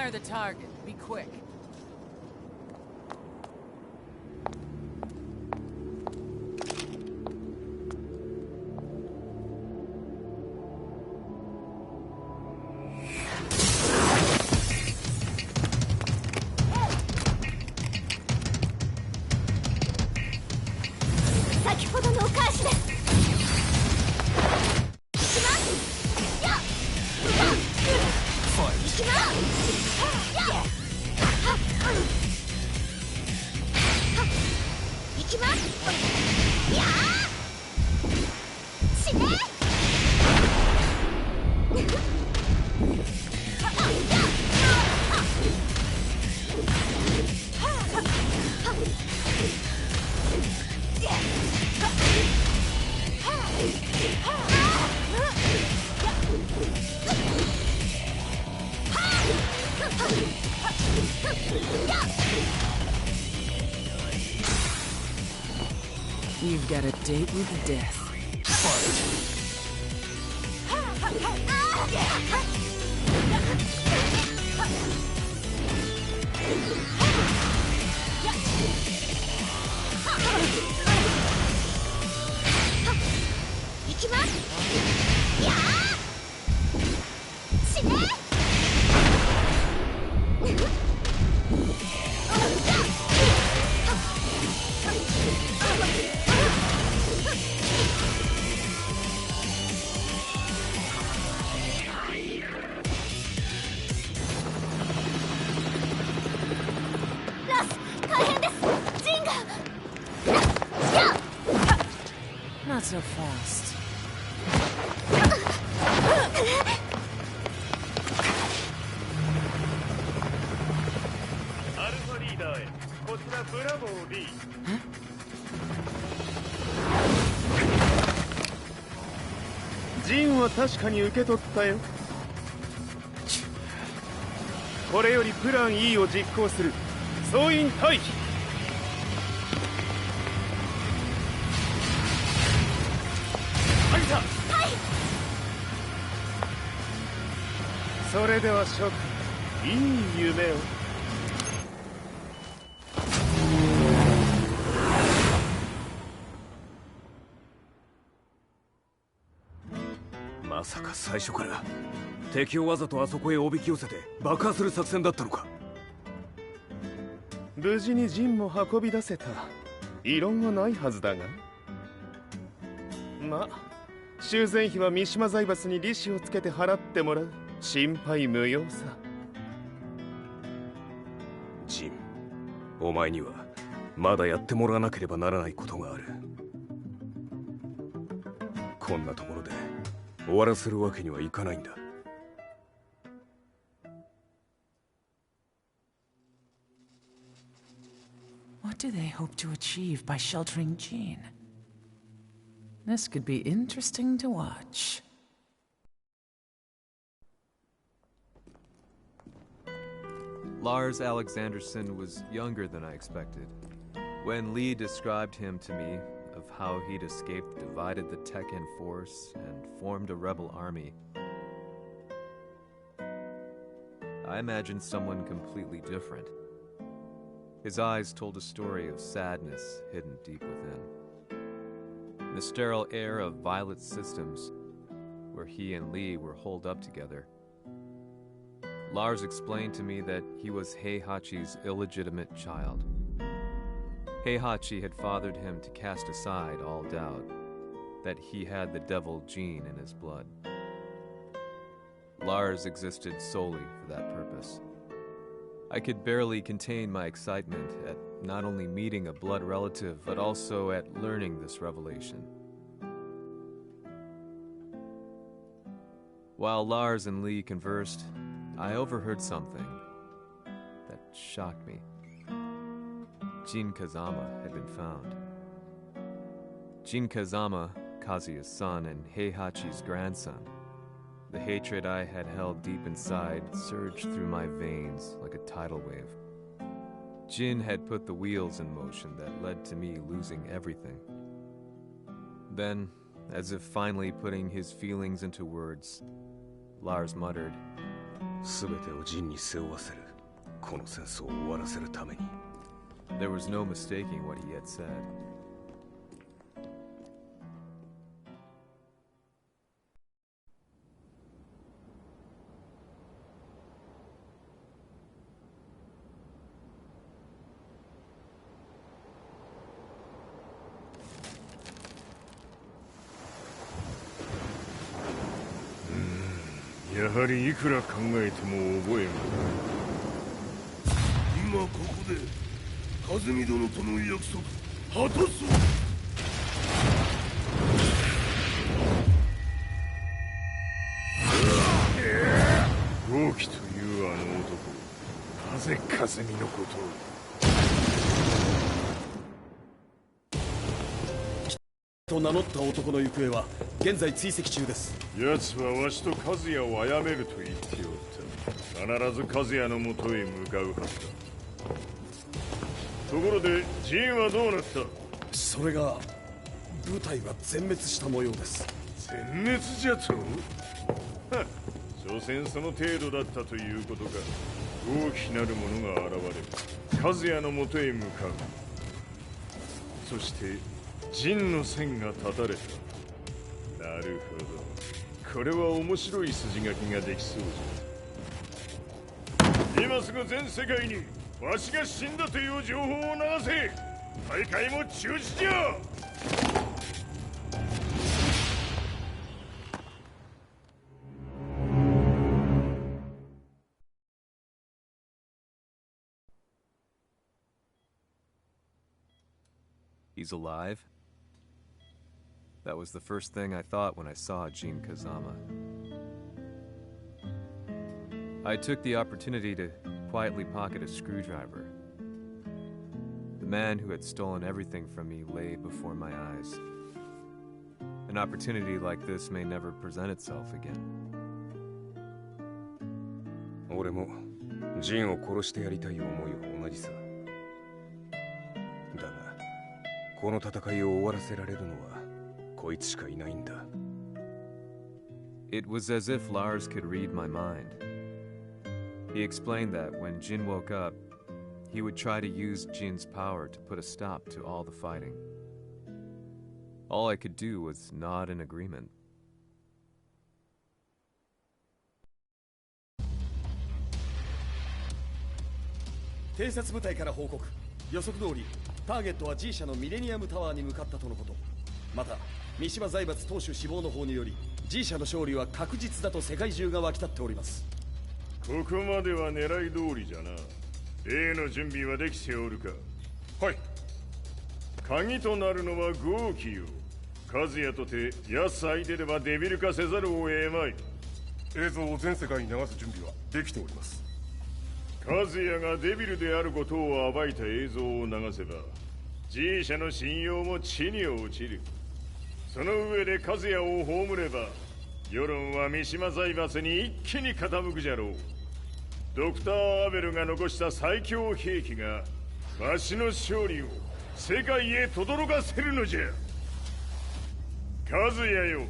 Fire the target. Be quick. You've got a date with death. Not so fast. アルファリーダーへ。こちらブラボー D。ジンは確かに受け取ったよ。これよりプラン E を実行する。総員退避。それでは諸君、いい夢を。まさか最初から敵をわざとあそこへおびき寄せて爆破する作戦だったのか。無事にジンも運び出せた。異論はないはずだが。まあ修繕費は三島財閥に利子をつけて払ってもらう。心配無用さ。ジン、お前にはまだやってもらわなければならないことがある。こんなところで終わらせるわけにはいかないんだ。What do they hope to achieve by sheltering Jean? This could be interesting to watch. Lars Alexanderson was younger than I expected. When Lee described him to me, of how he'd escaped, divided the TEKKEN force, and formed a rebel army, I imagined someone completely different. His eyes told a story of sadness hidden deep within. In the sterile air of Violet Systems, where he and Lee were holed up together, Lars explained to me that he was Heihachi's illegitimate child. Heihachi had fathered him to cast aside all doubt that he had the devil gene in his blood. Lars existed solely for that purpose. I could barely contain my excitement at not only meeting a blood relative, but also at learning this revelation. While Lars and Lee conversed, I overheard something that shocked me. Jin Kazama had been found. Jin Kazama, Kazuya's son and Heihachi's grandson. The hatred I had held deep inside surged through my veins like a tidal wave. Jin had put the wheels in motion that led to me losing everything. Then, as if finally putting his feelings into words, Lars muttered, 全てをジンに背負わせる。この戦争を終わらせるために。 There was no mistaking what he had said. Hmm, やはりいくら考えても覚えがない。今ここで和美殿との約束果たそう。豪気というあの男、なぜ風見のことを。と名乗った男の行方は現在追跡中です。奴はわしと和也を殺めると言っておった。必ず和也のもとへ向かうはずだ。ところでジンはどうなった？それが部隊は全滅した模様です。全滅じゃと？はっ、所詮その程度だったということか。大きなる者が現れる。和也のもとへ向かう。そしてジンの線が断たれた。なるほど、これは面白い筋書きができそうじゃ。今すぐ全世界にわしが死んだという情報を流せ。大会も中止じゃ。He's alive? That was the first thing I thought when I saw Jin Kazama. I took the opportunity to quietly pocket a screwdriver. The man who had stolen everything from me lay before my eyes. An opportunity like this may never present itself again. 俺もジンを殺してやりたい思いは同じさ。だがこの戦いを終わらせられるのはこいつしかいないんだ。 It was as if Lars could read my mind. He explained that when Jin woke up, he would try to use Jin's power to put a stop to all the fighting. All I could do was nod in agreement. 偵察部隊から報告。予測通りターゲットは G 社のミレニアムタワーに向かったとのこと。また三島財閥当主死亡の方により G 社の勝利は確実だと世界中が沸き立っております。ここまでは狙い通りじゃな。例の準備はできておるか？はい。鍵となるのは豪気よ。和也とて奴相手ではデビル化せざるを得まい。映像を全世界に流す準備はできております。和也がデビルであることを暴いた映像を流せば G 社の信用も地に落ちる。その上で和也を葬れば世論は三島財閥に一気に傾くじゃろう。ドクター・アベルが残した最強兵器がわしの勝利を世界へ轟かせるのじゃ。和也よ、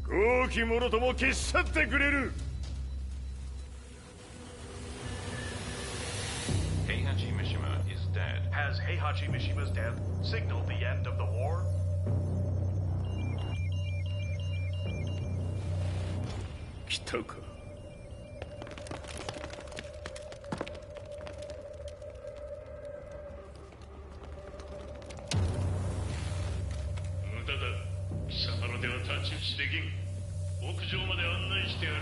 豪気者とも消し去ってくれる。Heihachi Mishima is dead. Has Heihachi Mishima's death signaled the end of the war? 来たか。無駄だ。貴様の手は太刀打ちできん。屋上まで案内してやれ。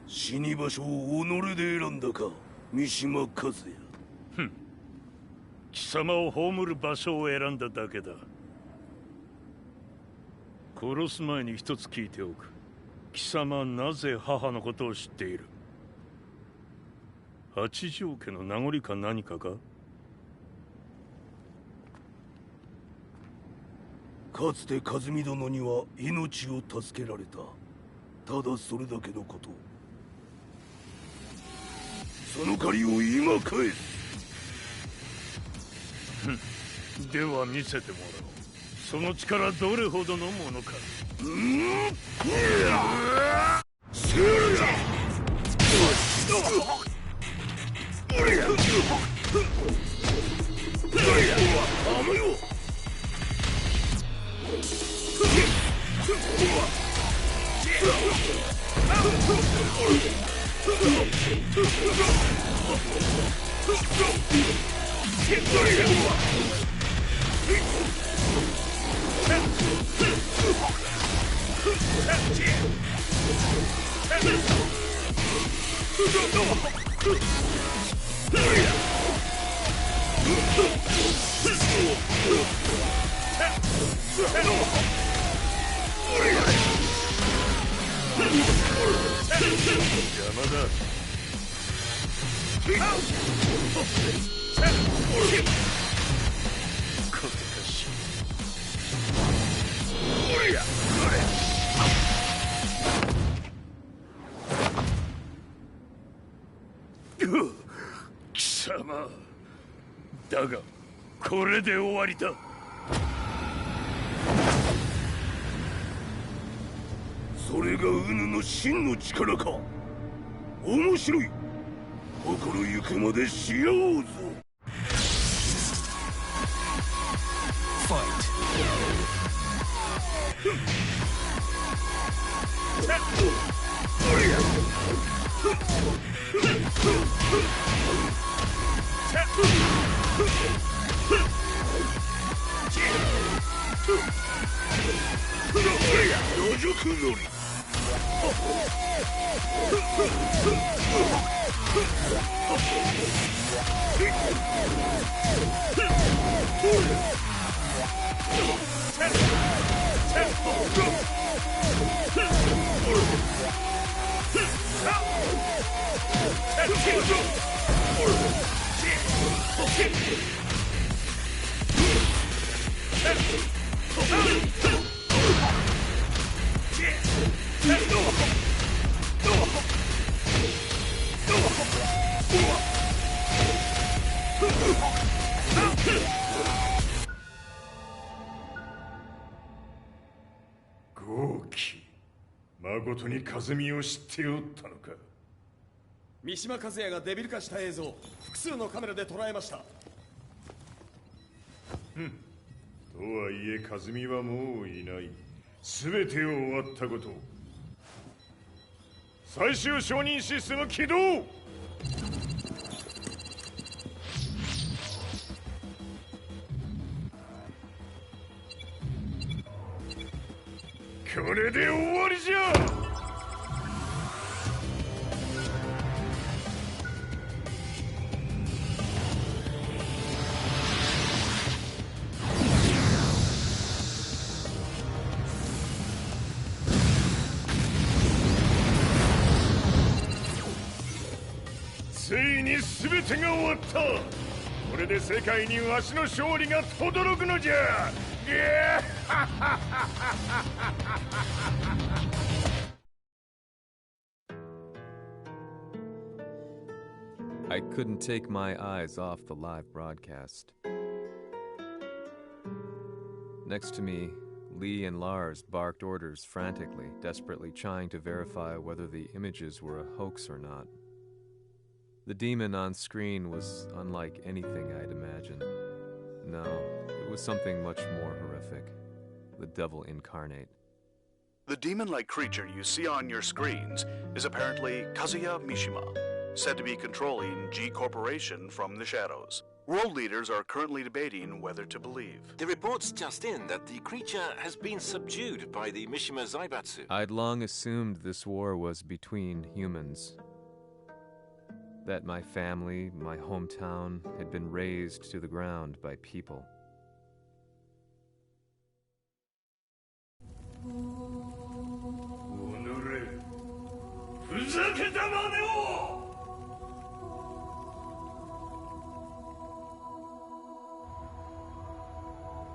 死に場所を己で選んだか、三島和也。ふん。貴様を葬る場所を選んだだけだ。殺す前に一つ聞いておく。貴様はなぜ母のことを知っている？八条家の名残か何かか？かつて和美殿には命を助けられた。ただそれだけのこと。その借りを今返す。では見せてもらおう。その力どれほどのものか。貴様だがこれで終わりだ。それがウヌの真の力か。面白い。心ゆくまでしようぞ。野宿乗り。豪輝、誠に風見を知っておったのか。三島和也がデビル化した映像、複数のカメラで捉えました。とはいえ風見はもういない。全てを終わったこと。最終承認システム起動。これで終わりじゃ。ついに全てが終わった。これで世界にわしの勝利が轟くのじゃ。I couldn't take my eyes off the live broadcast. Next to me, Lee and Lars barked orders frantically, desperately trying to verify whether the images were a hoax or not. The demon on screen was unlike anything I'd imagined. No, it was something much more horrific. The devil incarnate. The demon-like creature you see on your screens is apparently Kazuya Mishima, said to be controlling G Corporation from the shadows. World leaders are currently debating whether to believe. The reports just in that the creature has been subdued by the Mishima Zaibatsu. I'd long assumed this war was between humans. That my family, my hometown, had been razed to the ground by people.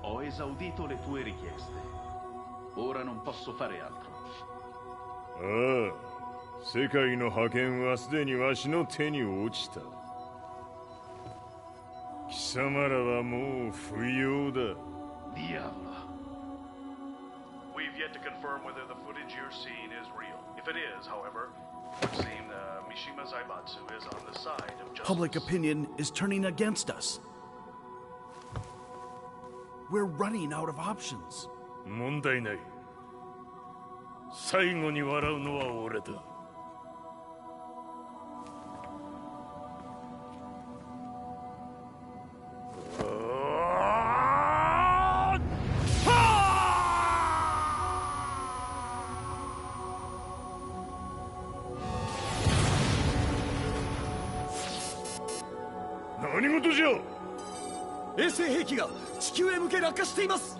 Ho esaudito le tue richieste. Ora non posso fare altro. 世界の覇権はすでにわしの手に落ちた。貴様らはもう不要だ。Diavolo. We've yet to confirm whether the footage you're seeing is real. If it is, however, it would seem Mishima Zaibatsu is on the side of justice. Public opinion is turning against us. We're running out of options. 問題ない。最後に笑うのは俺だ。何事じゃ。衛星兵器が地球へ向け落下しています。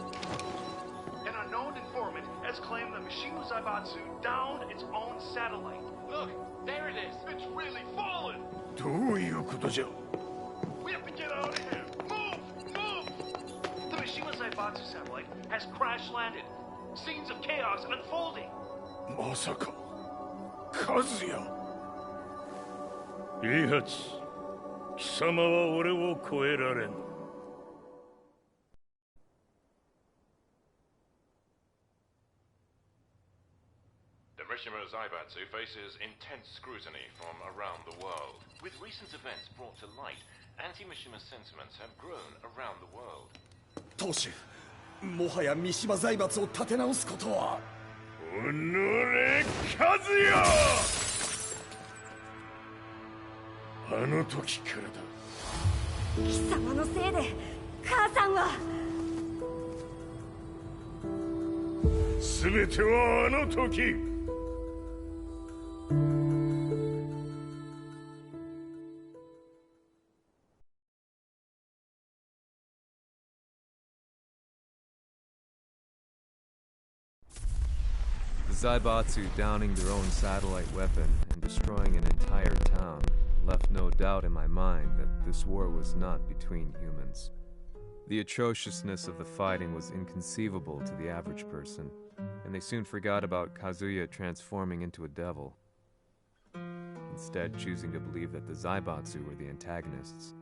An unknown informant has claimed that Mishima Zaibatsu downed its own satellite. Look, there it is. It's really fallen. どういうことじゃ。We have to get out of here. Move, move. The Mishima Zaibatsu satellite has crash landed. Scenes of chaos unfolding. まさか、和也。平八、貴様は俺を超えられん。Mishima Zaibatsu faces intense scrutiny from around the world. With recent events brought to light, anti-Mishima sentiments have grown around the world. 当主、もはや三島財閥を立て直すことは。おのれ、和也。あの時からだ。貴様のせいで母さんは。全てはあの時。Zaibatsu downing their own satellite weapon and destroying an entire town left no doubt in my mind that this war was not between humans. The atrociousness of the fighting was inconceivable to the average person, and they soon forgot about Kazuya transforming into a devil, instead choosing to believe that the Zaibatsu were the antagonists.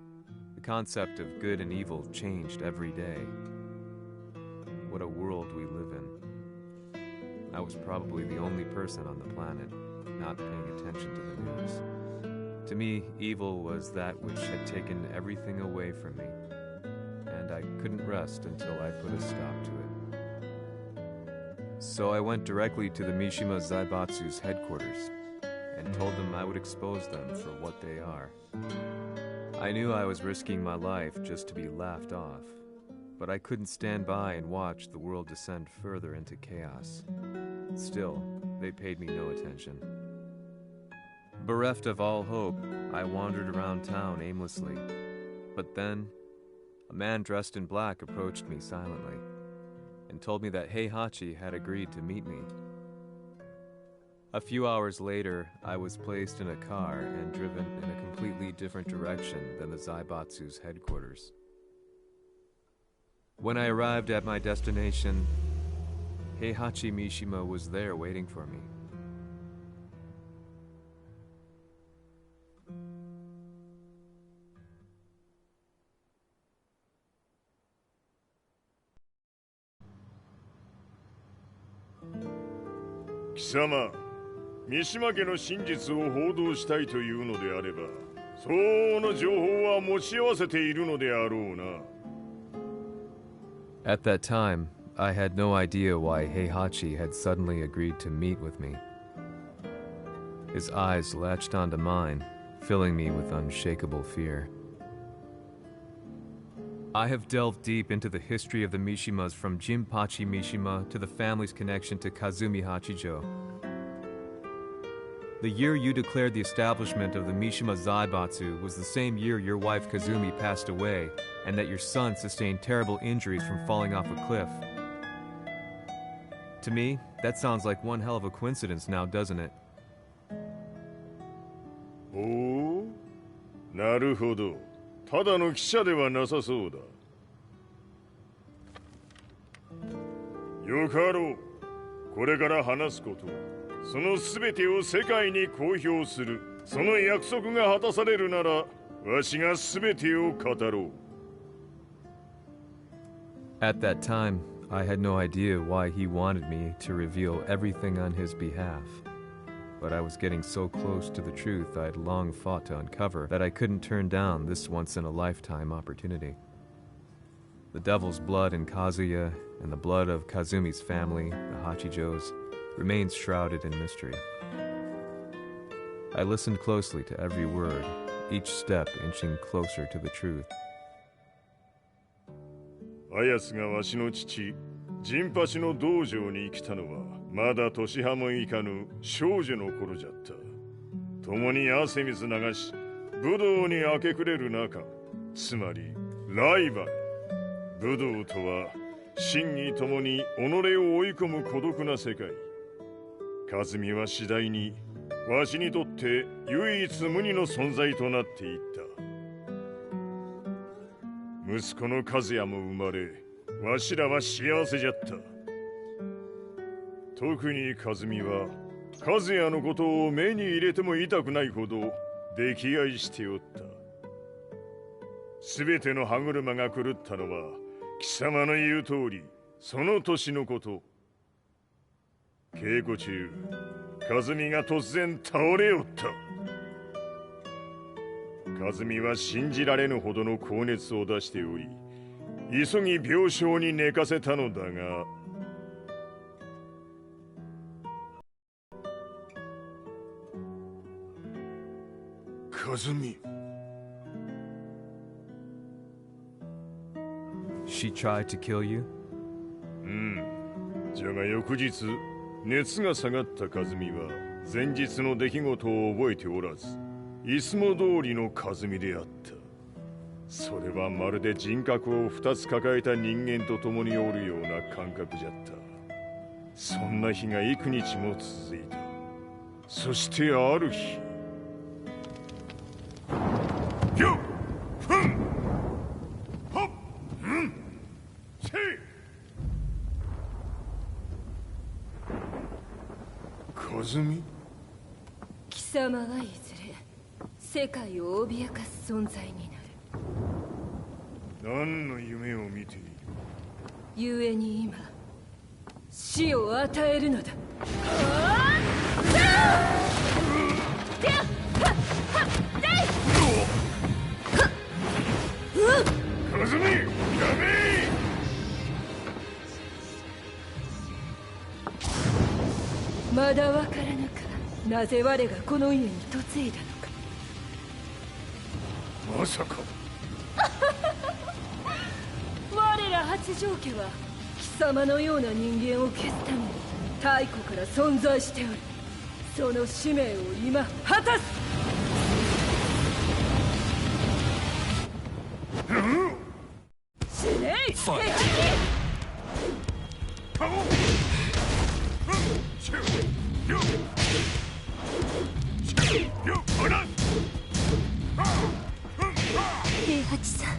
The concept of good and evil changed every day. What a world we live in. I was probably the only person on the planet not paying attention to the news. To me, evil was that which had taken everything away from me, and I couldn't rest until I put a stop to it. So I went directly to the Mishima Zaibatsu's headquarters and told them I would expose them for what they are. I knew I was risking my life just to be laughed off, but I couldn't stand by and watch the world descend further into chaos. Still, they paid me no attention. Bereft of all hope, I wandered around town aimlessly. But then, a man dressed in black approached me silently and told me that Heihachi had agreed to meet me. A few hours later, I was placed in a car and driven in a completely different direction than the Zaibatsu's headquarters. When I arrived at my destination, Heihachi Mishima was there waiting for me. Kisama, 三島家の真実を報道したいというのであれば、相応の情報は持ち合わせているのであろうな。At that time, I had no idea why Heihachi had suddenly agreed to meet with me. His eyes latched onto mine, filling me with unshakable fear. I have delved deep into the history of the Mishimas from Jinpachi Mishima to the family's connection to Kazumi Hachijo. The year you declared the establishment of the Mishima Zaibatsu was the same year your wife Kazumi passed away, and that your son sustained terrible injuries from falling off a cliff. To me, that sounds like one hell of a coincidence now, doesn't it? おお、なるほど。ただの記者ではなさそうだ。よかろう。これから話すこと、その全てを世界に公表する。その約束が果たされるなら、わしが全てを語ろう。At that time, I had no idea why he wanted me to reveal everything on his behalf. But I was getting so close to the truth I had long fought to uncover that I couldn't turn down this once-in-a-lifetime opportunity. The devil's blood in Kazuya and the blood of Kazumi's family, the Hachijos, remains shrouded in mystery. I listened closely to every word, each step inching closer to the truth. あやつがわしの父、ジンパシの道場に来たのは、まだ年端もいかぬ少女の頃じゃった。共に汗水流し、武道に明け暮れる中、つまりライバル。武道とは、真偽ともに己を追い込む孤独な世界。和美は次第に、わしにとって唯一無二の存在となっていった。息子の和也も生まれ、わしらは幸せじゃった。特に和美は、和也のことを目に入れても痛くないほど溺愛しておった。すべての歯車が狂ったのは、貴様の言う通り、その年のこと。稽古中、和美が突然倒れおった。和美は信じられぬほどの高熱を出しており、急ぎ病床に寝かせたのだが、和美。She tried to kill you? じゃが翌日、熱が下がった和美は前日の出来事を覚えておらず、いつも通りの和美であった。それはまるで人格を2つ抱えた人間と共におるような感覚じゃった。そんな日が幾日も続いた。そしてある日、貴様はいずれ世界を脅かす存在になる。何の夢を見ている？故に今死を与えるのだ。和美、やめ！まだわからぬか、なぜ我がこの家に嫁いだのか。まさか我ら八丈家は貴様のような人間を消すために太古から存在しており、その使命を今果たす。死ねい敵！平八さん、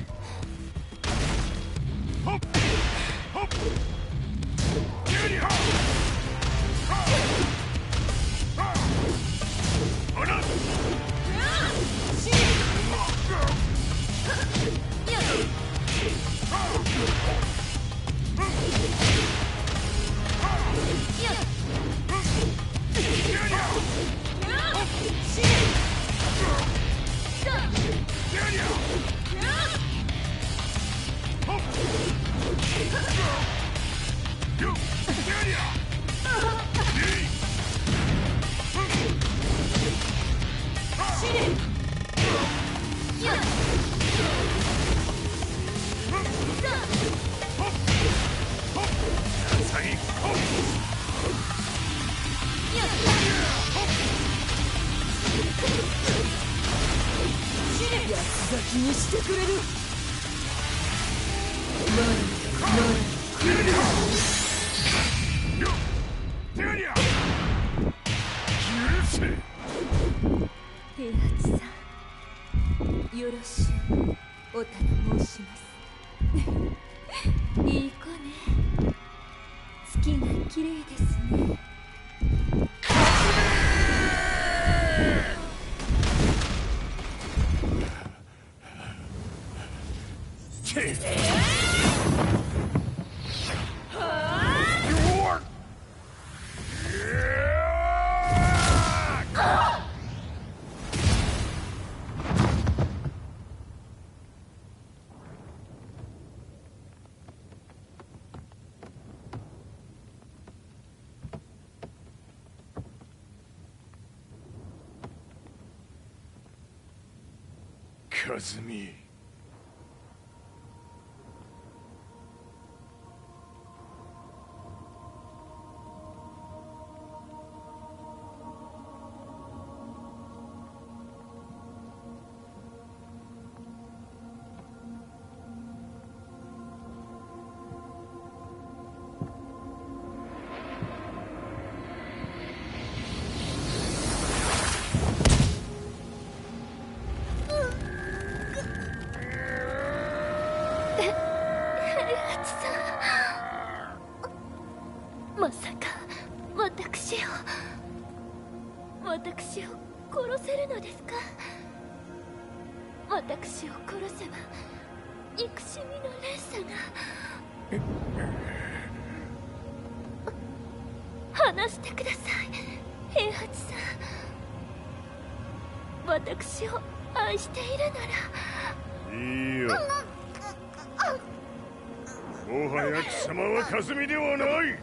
気にしてくれる。平八さん、よろしゅうお頼申します。いい子ね。月が綺麗ですね。は和美。まさか私を殺せるのですか？私を殺せば憎しみの連鎖が。話してください、平八さん。私を愛しているなら。いいよ。もはや貴様は和美ではない。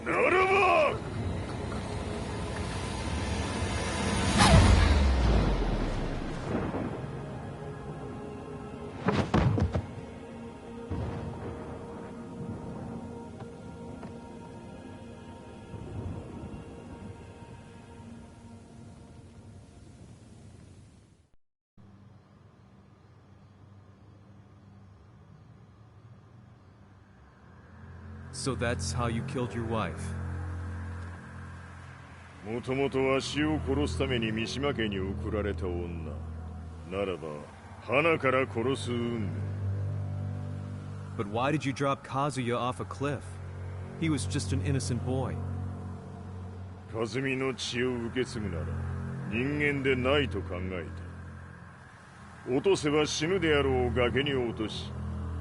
ならばSo that's how you killed your wife. もともとわしを殺すために三島家に送られた女ならば花から殺す運命。 But why did you drop Kazuya off a cliff? He was just an innocent boy. 和美の血を受け継ぐなら人間でないと考えた。落とせば死ぬであろう崖に落とし、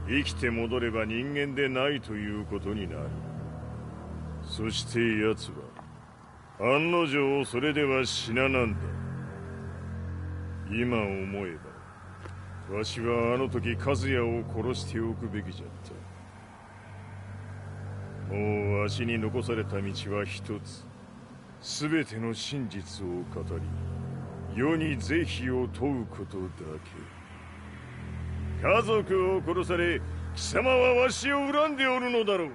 生きて戻れば人間でないということになる。そして奴は案の定それでは死ななんだ。今思えばわしはあの時和也を殺しておくべきじゃった。もうわしに残された道は一つ。全ての真実を語り世に是非を問うことだけ。家族を殺され貴様はわしを恨んでおるのだろう。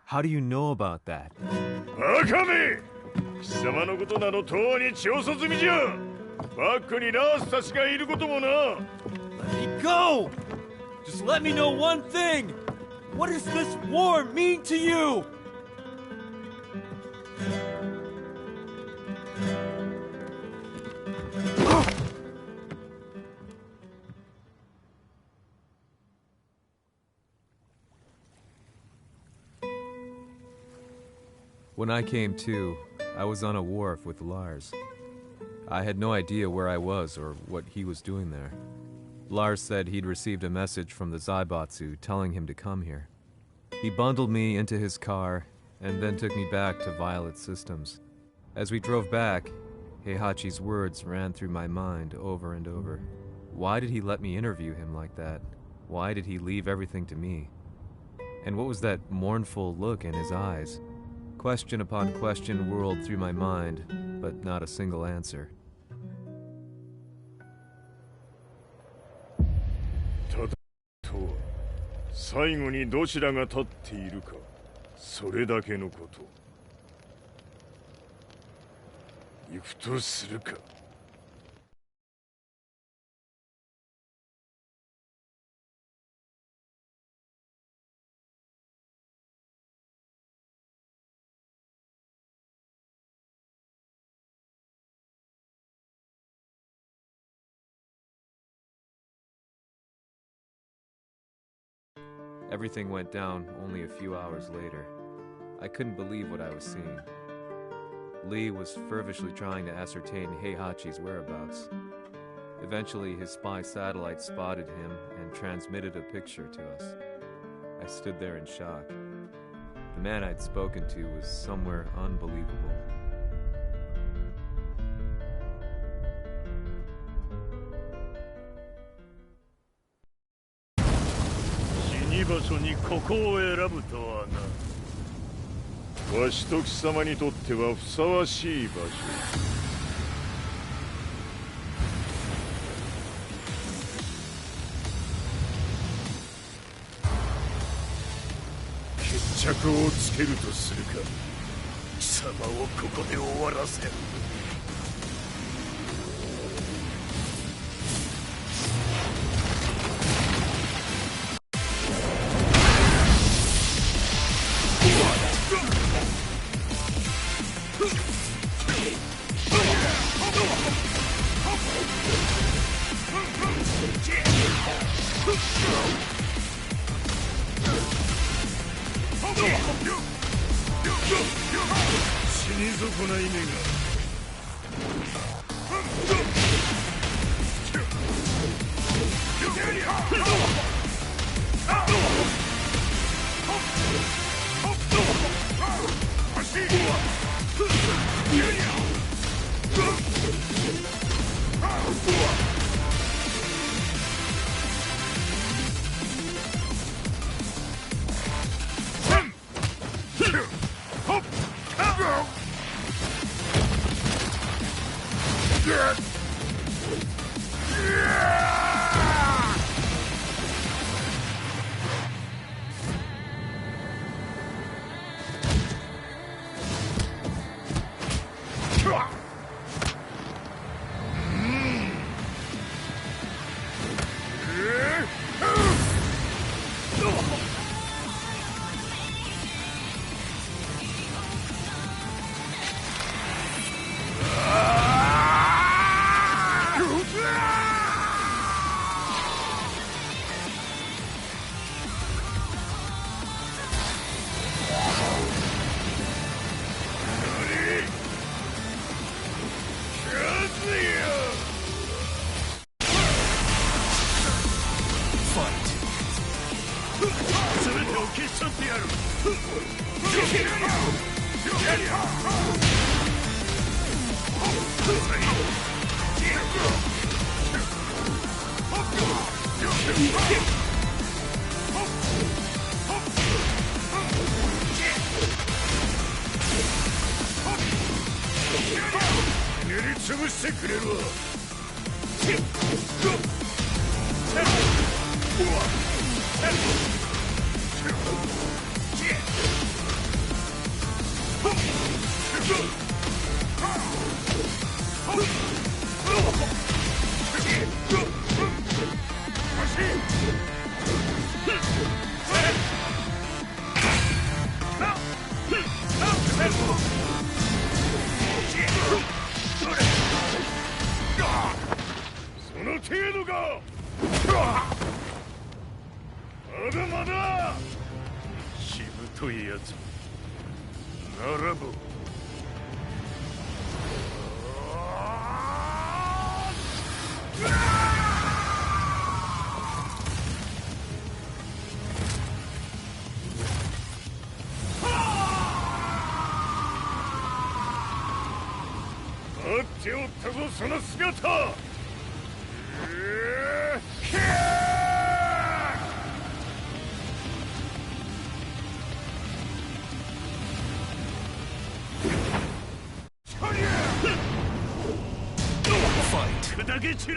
How do you know about that? バカめ！貴様のことなどとうに調査済みじゃ。バックにラースたちがいることもな。 Let me go! Just let me know one thing! What does this war mean to you? When I came to, I was on a wharf with Lars. I had no idea where I was or what he was doing there. Lars said he'd received a message from the Zaibatsu telling him to come here. He bundled me into his car and then took me back to Violet Systems. As we drove back, Heihachi's words ran through my mind over and over. Why did he let me interview him like that? Why did he leave everything to me? And what was that mournful look in his eyes? Question upon question whirled through my mind, but not a single answer. ただとは最後にどちらが立っているか、それだけのこと。行くとするか。Everything went down only a few hours later. I couldn't believe what I was seeing. Lee was feverishly trying to ascertain Heihachi's whereabouts. Eventually, his spy satellite spotted him and transmitted a picture to us. I stood there in shock. The man I'd spoken to was somewhere unbelievable. 場所にここを選ぶとはな。わしと貴様にとってはふさわしい場所。こをつけるとするか。貴様をここで終わらせる。死に損ない目が。潰してくれるわ。その程度か。まだまだしぶといやつならば待っておったぞその姿。砕け散れ。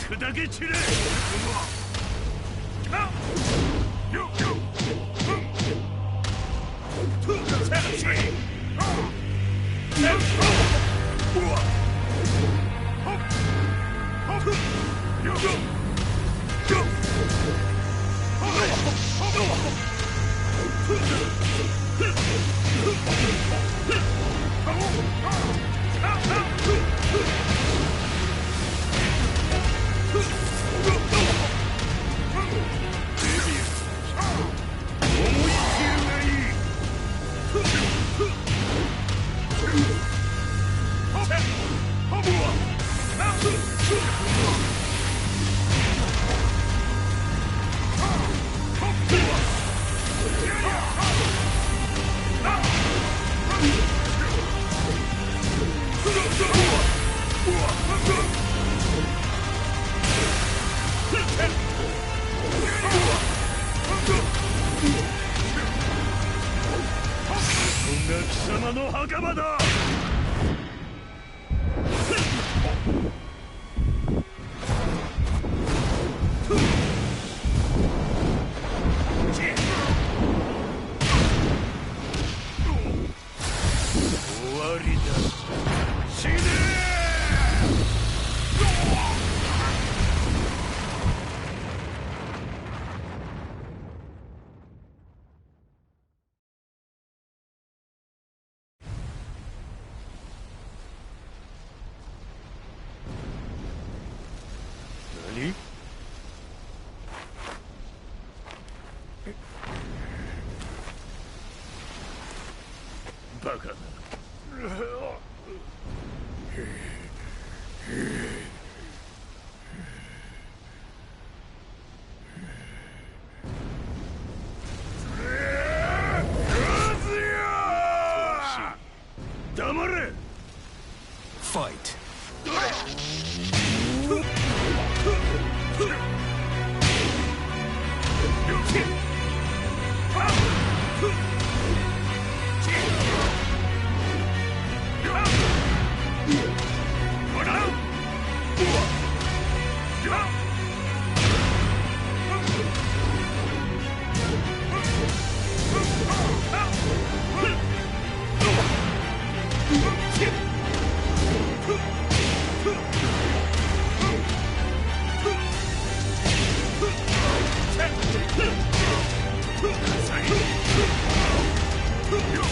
砕け散れ。バカな。黙れ。Fight. Yo!